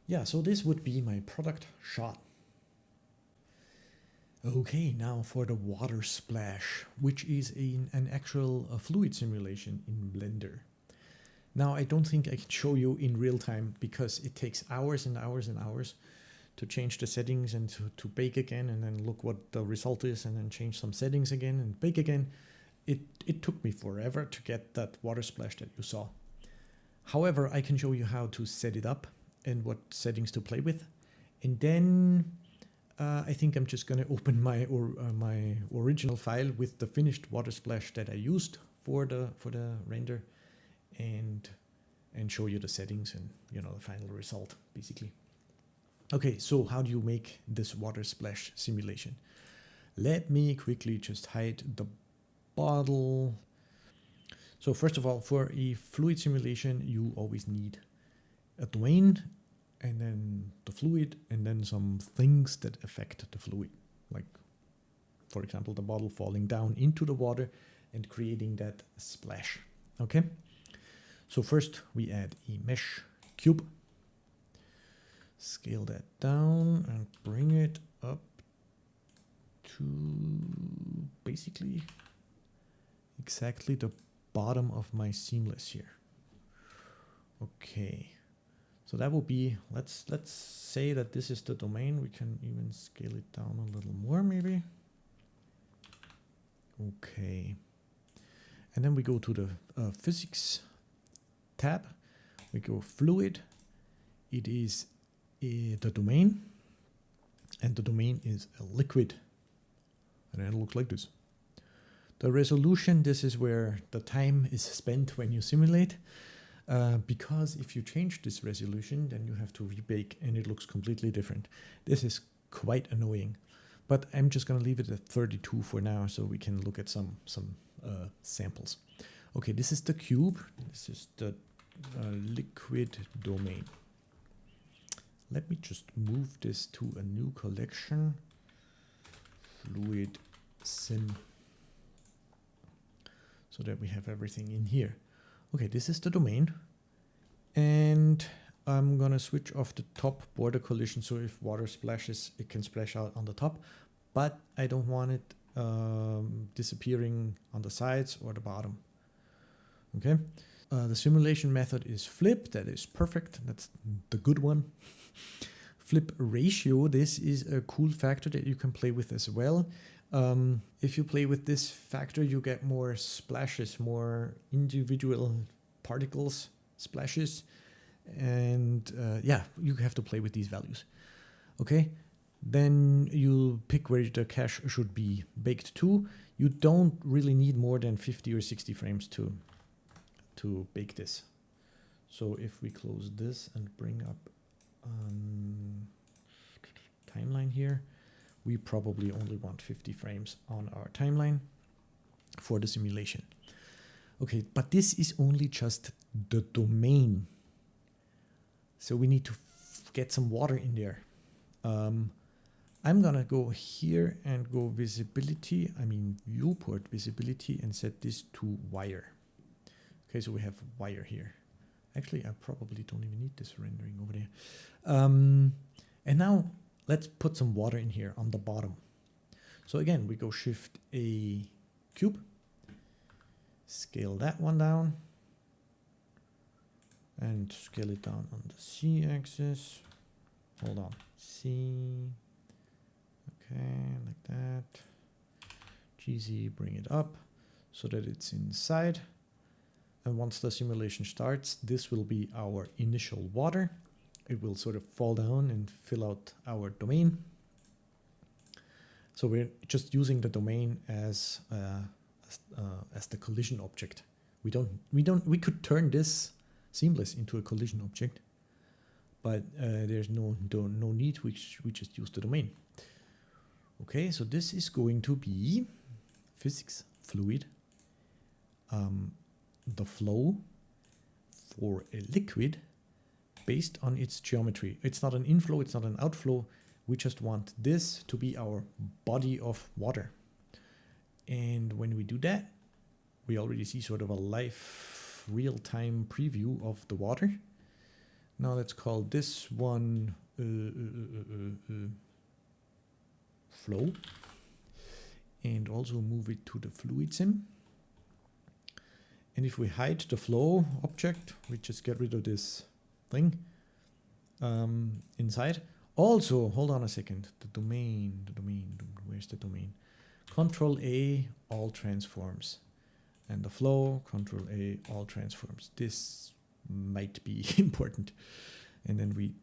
Yeah, so this would be my product shot. Okay, now for the water splash, which is an actual fluid simulation in Blender. Now, I don't think I can show you in real time because it takes hours and hours and hours to change the settings and to bake again and then look what the result is and then change some settings again and bake again. It took me forever to get that water splash that you saw. However, I can show you how to set it up and what settings to play with. And then I think I'm just going to open my original file with the finished water splash that I used for the render and show you the settings and the final result basically. Okay, so how do you make this water splash simulation? Let me quickly just hide the bottle. So first of all, for a fluid simulation, you always need a domain and then the fluid and then some things that affect the fluid. Like, for example, the bottle falling down into the water and creating that splash. Okay. So first we add a mesh cube. Scale that down and bring it up to basically exactly the bottom of my seamless here. Okay, so that will be, let's say that this is the domain. We can even scale it down a little more maybe. Okay, and then we go to the physics tab. We go fluid. It is the domain, and the domain is a liquid, and it looks like this. The resolution, this is where the time is spent when you simulate, because if you change this resolution, then you have to rebake and it looks completely different. This is quite annoying, but I'm just going to leave it at 32 for now so we can look at some samples. Okay, this is the cube. This is the liquid domain. Let me just move this to a new collection, fluid sim, so that we have everything in here. Okay, this is the domain, and I'm gonna switch off the top border collision, so if water splashes, it can splash out on the top, but I don't want it disappearing on the sides or the bottom. Okay, the simulation method is flip. That is perfect. That's the good one. Flip ratio, this is a cool factor that you can play with as well. If you play with this factor, you get more splashes, more individual particles, splashes, and yeah, you have to play with these values. Okay, then you pick where the cache should be baked to. You don't really need more than 50 or 60 frames to bake this. So if we close this and bring up timeline here, we probably only want 50 frames on our timeline for the simulation. Okay, but this is only just the domain. So we need to get some water in there. I'm gonna go here and go visibility, viewport visibility, and set this to wire. Okay, so we have wire here. Actually, I probably don't even need this rendering over there. And now let's put some water in here on the bottom. So again, we go Shift A cube, scale that one down, and scale it down on the C axis. Hold on, C, okay, like that. GZ, bring it up so that it's inside. And once the simulation starts, this will be our initial water. It will sort of fall down and fill out our domain. So we're just using the domain as the collision object. We could turn this seamless into a collision object, but there's no need. We just use the domain. Okay, so this is going to be physics fluid. The flow for a liquid based on its geometry. It's not an inflow, it's not an outflow. We just want this to be our body of water. And when we do that, we already see sort of a live real-time preview of the water. Now let's call this one flow, and also move it to the fluid sim. And if we hide the flow object, we just get rid of this thing inside. Also, hold on a second, the domain, where's the domain? Control A, all transforms. And the flow, Control A, all transforms. This might be important. And then we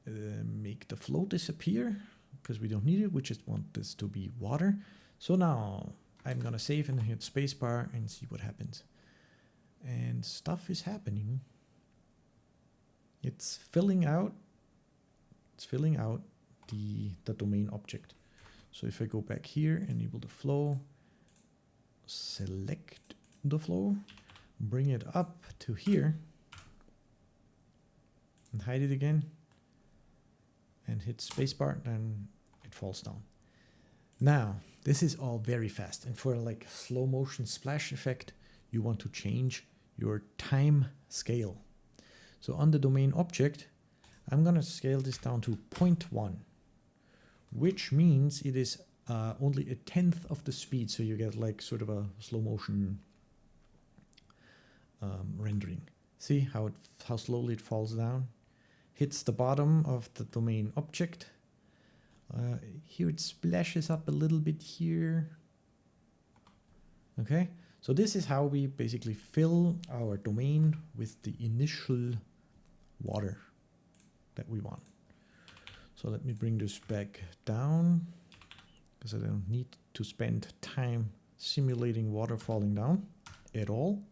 make the flow disappear because we don't need it. We just want this to be water. So now I'm gonna save and hit spacebar and see what happens. And stuff is happening. It's filling out. It's filling out the domain object. So if I go back here, enable the flow, select the flow, bring it up to here, and hide it again, and hit spacebar, then it falls down. Now, this is all very fast, and for like slow motion splash effect, you want to change your time scale. So on the domain object, I'm gonna scale this down to 0.1, which means it is only 1/10 of the speed, so you get like sort of a slow motion rendering. See how slowly it falls down? Hits the bottom of the domain object. Here it splashes up a little bit here. Okay, so this is how we basically fill our domain with the initial water that we want. So let me bring this back down, because I don't need to spend time simulating water falling down at all.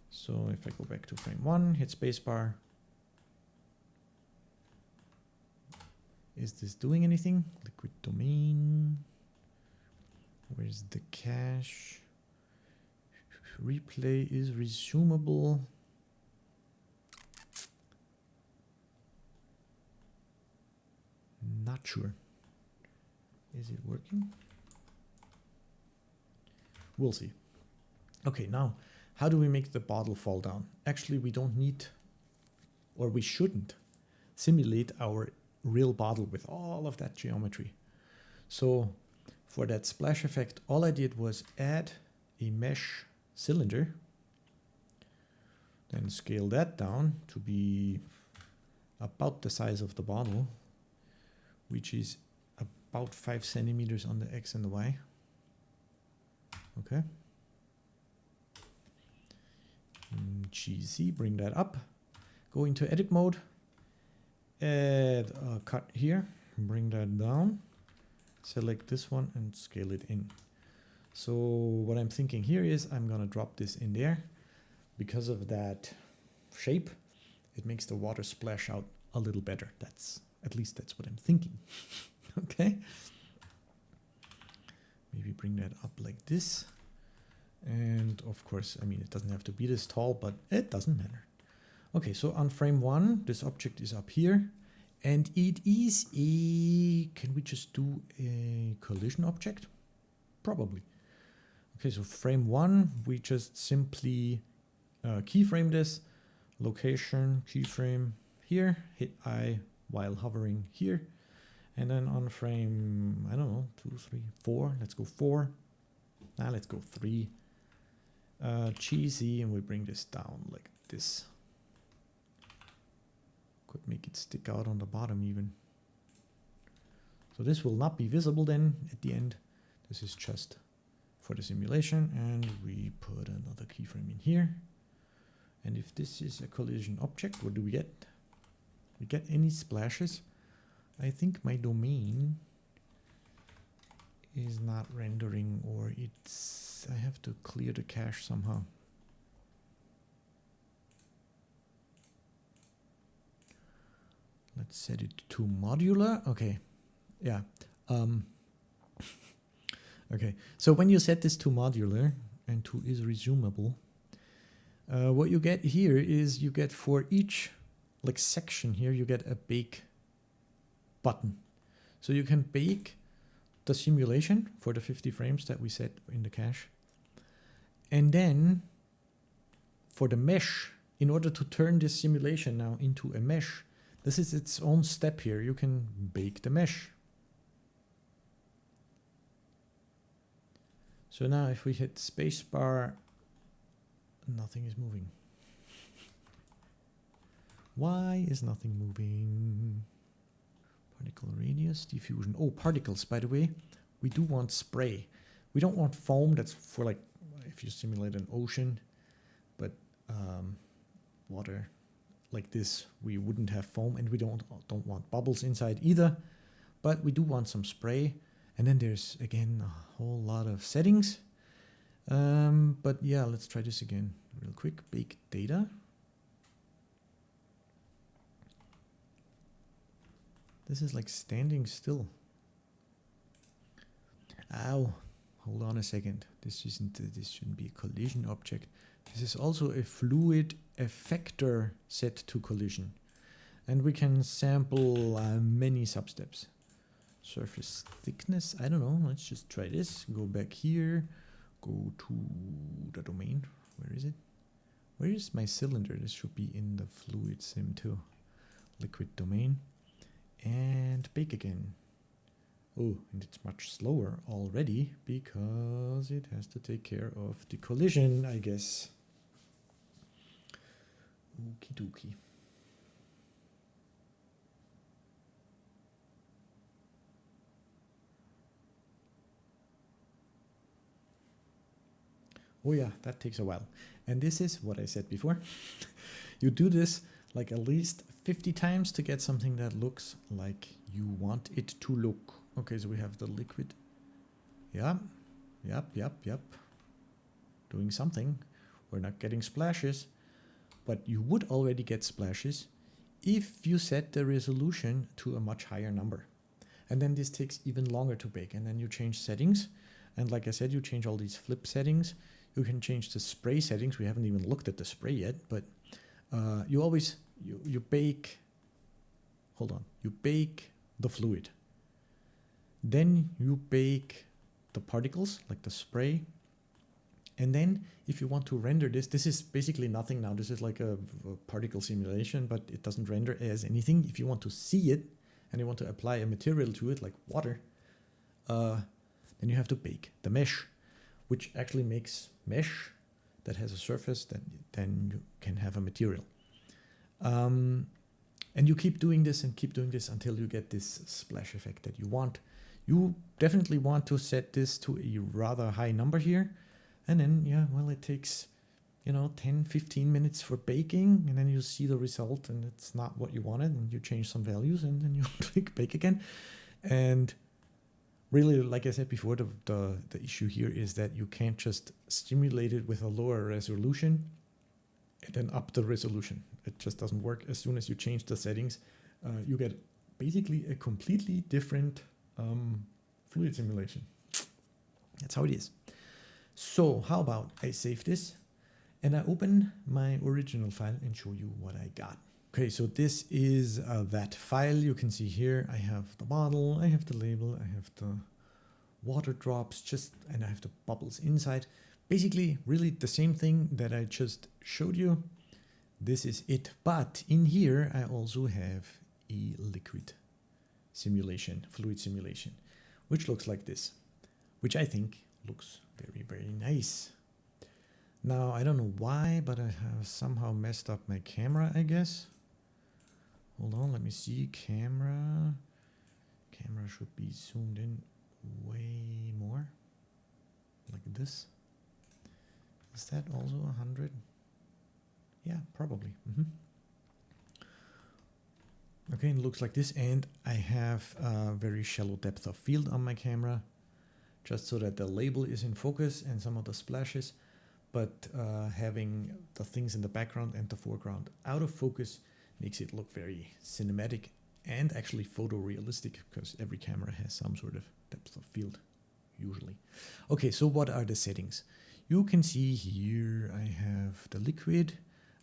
So if I go back to frame 1, hit spacebar. Is this doing anything? Liquid domain. Where's the cache? Replay is resumable. Not sure. Is it working? We'll see. Okay, now, how do we make the bottle fall down? Actually, we don't need, or we shouldn't, simulate our real bottle with all of that geometry. So for that splash effect, all I did was add a mesh cylinder, then scale that down to be about the size of the bottle, which is about 5 centimeters on the X and the Y. Okay. GC, bring that up. Go into edit mode. Add a cut here. Bring that down. Select this one and scale it in. So what I'm thinking here is I'm gonna drop this in there. Because of that shape, it makes the water splash out a little better. At least that's what I'm thinking. Okay. Maybe bring that up like this. And of course, I mean, it doesn't have to be this tall, but it doesn't matter. Okay, so on frame 1, this object is up here. And it is a... Can we just do a collision object? Probably. Okay, so frame 1, we just simply keyframe this. Location, keyframe here. Hit I while hovering here. And then on frame, I don't know, 2, 3, 4. Let's go 4. Now let's go 3. Cheesy, and we bring this down like this. Could make it stick out on the bottom even. So this will not be visible then at the end. This is just for the simulation, and we put another keyframe in here. And if this is a collision object, what do we get? We get any splashes? I think my domain is not rendering, or it's... I have to clear the cache somehow. Let's set it to modular. Okay. Yeah. Okay. So when you set this to modular and to is resumable, what you get here is you get for each like section here, you get a bake button. So you can bake the simulation for the 50 frames that we set in the cache. And then for the mesh, in order to turn this simulation now into a mesh, this is its own step here. You can bake the mesh. So now if we hit spacebar, nothing is moving. Why is nothing moving? Particle radius, diffusion. Oh, particles, by the way, we do want spray. We don't want foam. That's for like, if you simulate an ocean, but water like this, we wouldn't have foam, and we don't want bubbles inside either, but we do want some spray. And then there's, again, a whole lot of settings. But yeah, let's try this again real quick. Bake data. This is like standing still. Ow. Hold on a second. This shouldn't be a collision object. This is also a fluid effector set to collision. And we can sample many substeps. Surface thickness, I don't know. Let's just try this. Go back here. Go to the domain. Where is it? Where is my cylinder? This should be in the fluid sim too. Liquid domain. And bake again. Oh, and it's much slower already because it has to take care of the collision, I guess. Okie dokie. Oh yeah, that takes a while. And this is what I said before. You do this like at least 50 times to get something that looks like you want it to look. Okay, so we have the liquid. Yeah, yep. Doing something. We're not getting splashes, but you would already get splashes if you set the resolution to a much higher number. And then this takes even longer to bake. And then you change settings. And like I said, you change all these flip settings. You can change the spray settings. We haven't even looked at the spray yet, but you bake, hold on, you bake the fluid. Then you bake the particles, like the spray. And then if you want to render this, this is basically nothing now. This is like a particle simulation, but it doesn't render as anything. If you want to see it and you want to apply a material to it, like water, then you have to bake the mesh, which actually makes mesh that has a surface that then you can have a material. And you keep doing this and keep doing this until you get this splash effect that you want. You definitely want to set this to a rather high number here. And then, yeah, well, it takes, 10, 15 minutes for baking. And then you see the result and it's not what you wanted. And you change some values and then you click bake again. And really, like I said before, the issue here is that you can't just stimulate it with a lower resolution and then up the resolution. It just doesn't work. As soon as you change the settings, you get basically a completely different fluid simulation. That's how it is. So how about I save this and I open my original file and show you what I got. Okay, so this is that file. You can see here I have the bottle, I have the label, I have the water drops, and I have the bubbles inside. Basically, really the same thing that I just showed you. This is it. But in here, I also have a liquid simulation, fluid simulation, which looks like this, which I think looks very, very nice. Now, I don't know why, but I have somehow messed up my camera, I guess. Hold on, let me see. Camera should be zoomed in way more, like this. Is that also 100? Yeah, probably. Okay, it looks like this, and I have a very shallow depth of field on my camera, just so that the label is in focus and some of the splashes, but having the things in the background and the foreground out of focus makes it look very cinematic and actually photorealistic, because every camera has some sort of depth of field, usually. Okay, so what are the settings? You can see here I have the liquid,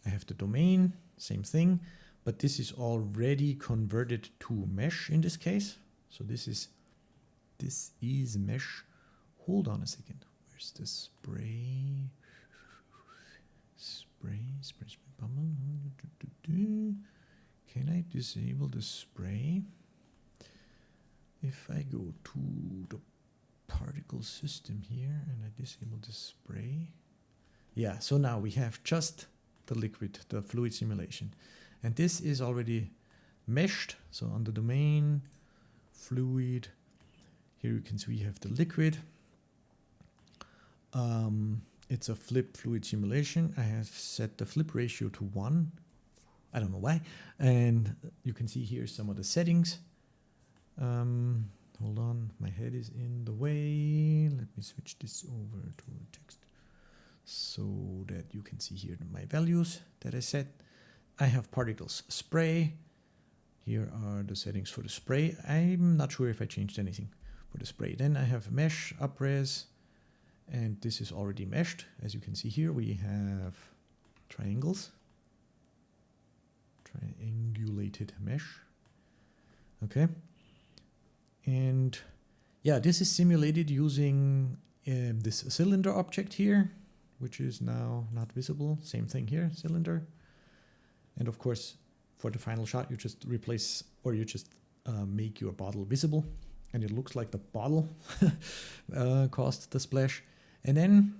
I have the domain, same thing, but this is already converted to mesh in this case. So this is mesh. Hold on a second. Where's the spray? Spray bubble. Can I disable the spray? If I go to the particle system here and I disable the spray. Yeah, so now we have just the liquid, the fluid simulation. And this is already meshed. So on the domain, fluid, here you can see we have the liquid. It's a flip fluid simulation. I have set the flip ratio to 1. I don't know why. And you can see here some of the settings. Hold hold on, my head is in the way. Let me switch this over to text so that you can see here my values that I set. I have particles spray. Here are the settings for the spray. I'm not sure if I changed anything for the spray. Then I have mesh, upres, and this is already meshed. As you can see here, we have triangles, triangulated mesh. Okay. And yeah, this is simulated using this cylinder object here, which is now not visible. Same thing here, cylinder. And of course, for the final shot, you just replace, or you just make your bottle visible, and it looks like the bottle caused the splash. And then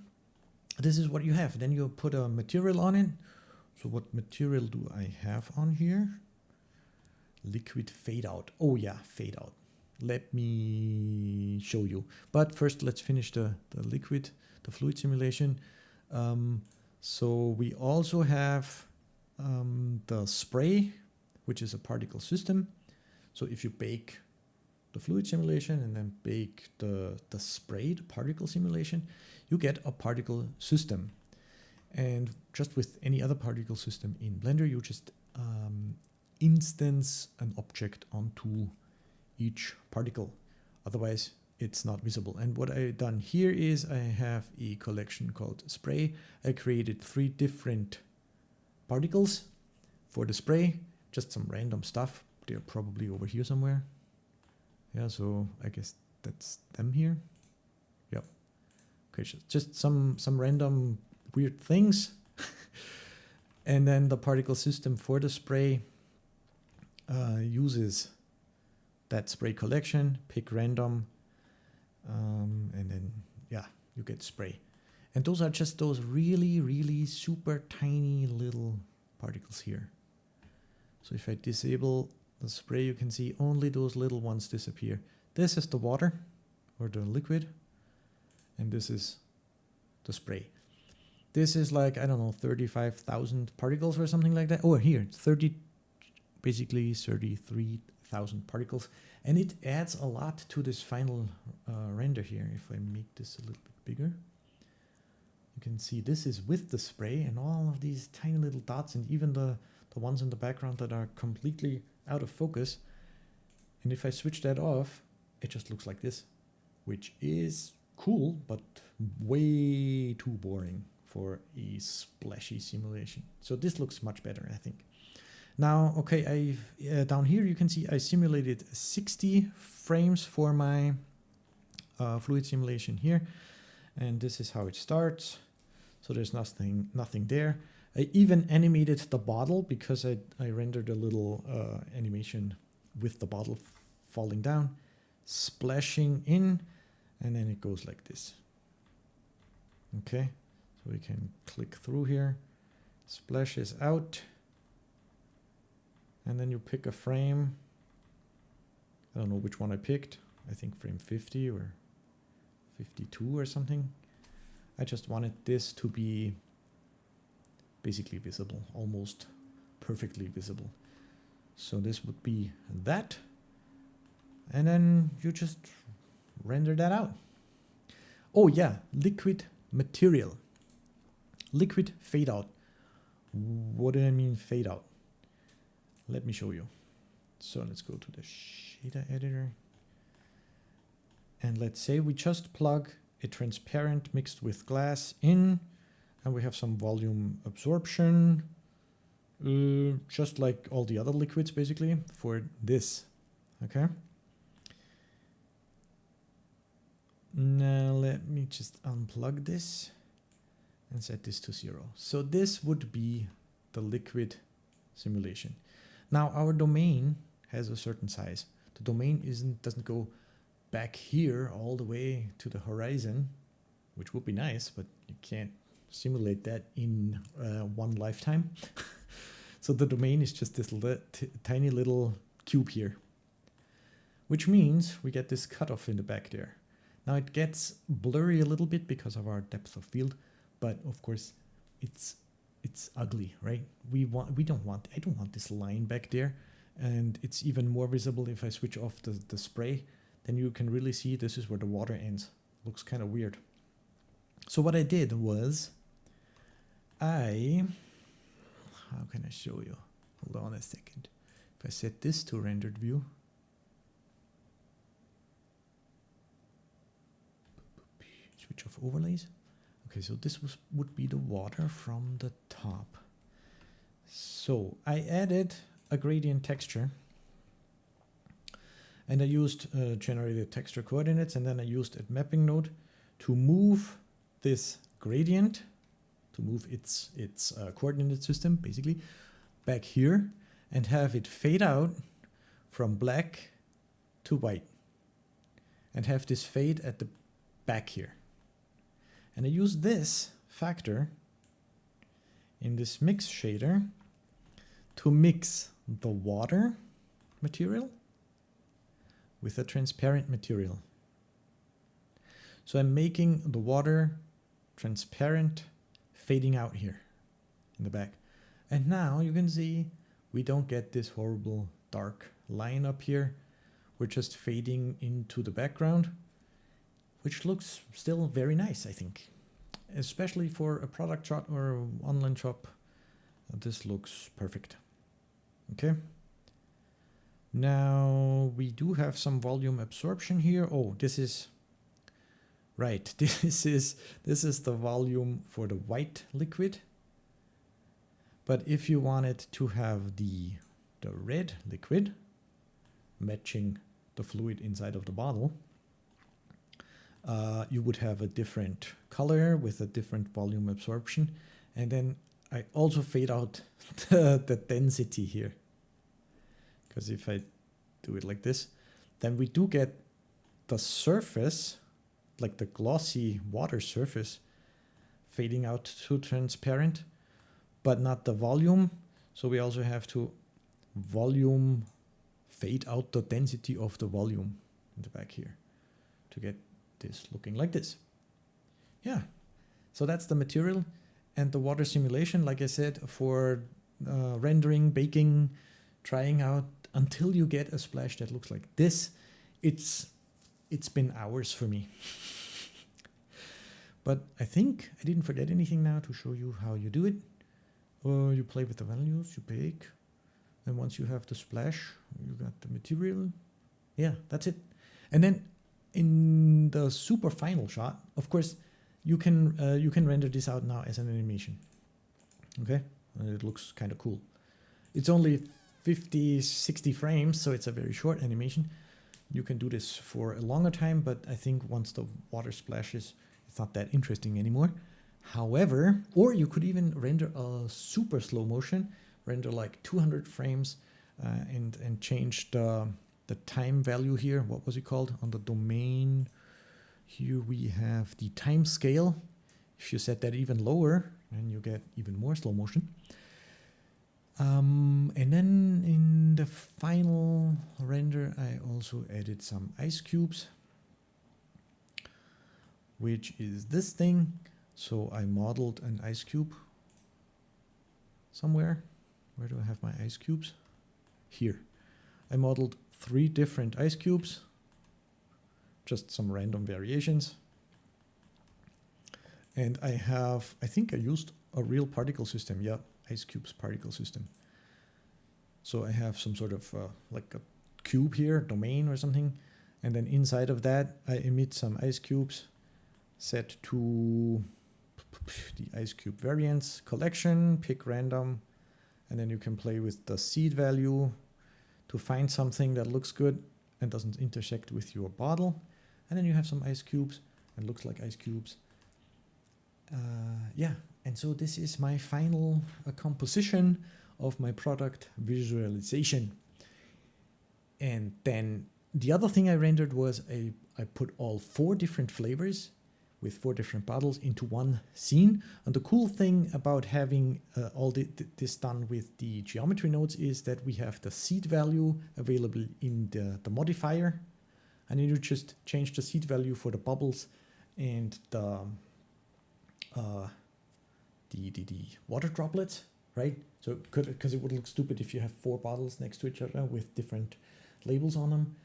this is what you have. Then you put a material on it. So what material do I have on here? Liquid fade out. Oh yeah, fade out. Let me show you. But first, let's finish the liquid, the fluid simulation. So we also have the spray, which is a particle system. So if you bake the fluid simulation and then bake the spray, the particle simulation, you get a particle system. And just with any other particle system in Blender, you just instance an object onto each particle. Otherwise, it's not visible. And what I've done here is I have a collection called spray. I created 3 different particles for the spray, just some random stuff. They're probably over here somewhere. Yeah, so I guess that's them here. Yep. Okay, just some random weird things. And then the particle system for the spray uses that spray collection, pick random, and then yeah, you get spray. And those are just those really, really super tiny little particles here. So if I disable the spray, you can see only those little ones disappear. This is the water or the liquid, and this is the spray. This is like, I don't know, 35,000 particles or something like that. Oh, here, basically 33,000 particles. And it adds a lot to this final render here. If I make this a little bit bigger, you can see this is with the spray and all of these tiny little dots, and even the ones in the background that are completely out of focus. And if I switch that off, it just looks like this, which is cool, but way too boring for a splashy simulation. So this looks much better, I think. Now, okay, down here you can see I simulated 60 frames for my fluid simulation here, and this is how it starts. So there's nothing there. I even animated the bottle because I rendered a little animation with the bottle falling down, splashing in, and then it goes like this. Okay, so we can click through here, splashes out, and then you pick a frame. I don't know which one I picked. I think frame 50 or 52 or something. I just wanted this to be basically visible, almost perfectly visible. So this would be that. And then you just render that out. Oh yeah, liquid material. Liquid fade out. What do I mean fade out? Let me show you. So let's go to the shader editor. And let's say we just plug a transparent mixed with glass in, and we have some volume absorption, just like all the other liquids basically for this. Okay. Now let me just unplug this and set this to 0. So this would be the liquid simulation. Now our domain has a certain size. The domain doesn't go back here all the way to the horizon, which would be nice, but you can't simulate that in one lifetime. So the domain is just this tiny little cube here, which means we get this cutoff in the back there. Now it gets blurry a little bit because of our depth of field, but of course it's ugly, right? I don't want this line back there, and it's even more visible if I switch off the spray. then you can really see this is where the water ends. Looks kind of weird. So what I did was how can I show you? Hold on a second. If I set this to rendered view, switch off overlays. Okay, so this would be the water from the top. So I added a gradient texture, and I used generated texture coordinates, and then I used a mapping node to move this gradient, to move its coordinate system basically back here, and have it fade out from black to white, and have this fade at the back here. And I use this factor in this mix shader to mix the water material with a transparent material. So I'm making the water transparent, fading out here in the back. And now you can see we don't get this horrible dark line up here. We're just fading into the background, which looks still very nice, I think. Especially for a product shot or online shop, this looks perfect. Okay. Now we do have some volume absorption here. Oh, this is right. This is the volume for the white liquid. But if you wanted to have the red liquid matching the fluid inside of the bottle, you would have a different color with a different volume absorption. And then I also fade out the density here. Because if I do it like this, then we do get the surface, like the glossy water surface, fading out to transparent, but not the volume. So we also have to volume fade out the density of the volume in the back here to get this looking like this. Yeah, so that's the material and the water simulation, like I said, for rendering, baking, trying out until you get a splash that looks like this. It's been hours for me. But I think I didn't forget anything now to show you how you do it. You play with the values, you bake, and once you have the splash, you got the material. Yeah, that's it. And then in the super final shot, of course, you can render this out now as an animation. Okay, and it looks kind of cool. It's only 50, 60 frames, so it's a very short animation. You can do this for a longer time, but I think once the water splashes, it's not that interesting anymore. However, or you could even render a super slow motion, render like 200 frames and change the time value here. What was it called? On the domain, here we have the time scale. If you set that even lower, then you get even more slow motion. And then in the final render, I also added some ice cubes, which is this thing. So I modeled an ice cube somewhere. Where do I have my ice cubes? Here. I modeled 3 different ice cubes, just some random variations. And I think I used a real particle system. Yeah, ice cubes particle system. So I have some sort of like a cube here, domain or something. And then inside of that, I emit some ice cubes set to the ice cube variants collection, pick random. And then you can play with the seed value to find something that looks good and doesn't intersect with your bottle. And then you have some ice cubes and looks like ice cubes. Yeah, and so this is my final composition of my product visualization. And then the other thing I rendered was I put all 4 different flavors with 4 different bottles into one scene. And the cool thing about having all this done with the geometry nodes is that we have the seed value available in the modifier. And then you just change the seed value for the bubbles and the water droplets, right? So because it would look stupid if you have 4 bottles next to each other with different labels on them.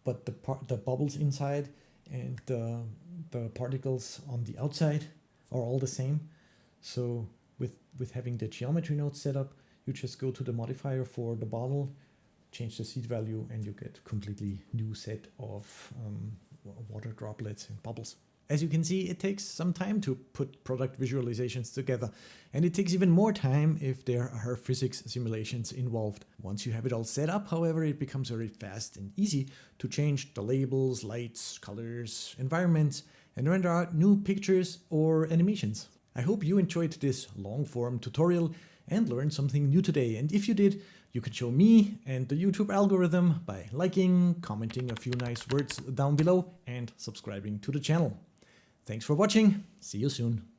but the bubbles inside and the particles on the outside are all the same. So with having the geometry node set up, you just go to the modifier for the bottle, change the seed value, and you get completely new set of water droplets and bubbles. As you can see, it takes some time to put product visualizations together, and it takes even more time if there are physics simulations involved. Once you have it all set up, however, it becomes very fast and easy to change the labels, lights, colors, environments, and render out new pictures or animations. I hope you enjoyed this long-form tutorial and learned something new today, and if you did, you can show me and the YouTube algorithm by liking, commenting a few nice words down below, and subscribing to the channel. Thanks for watching. See you soon.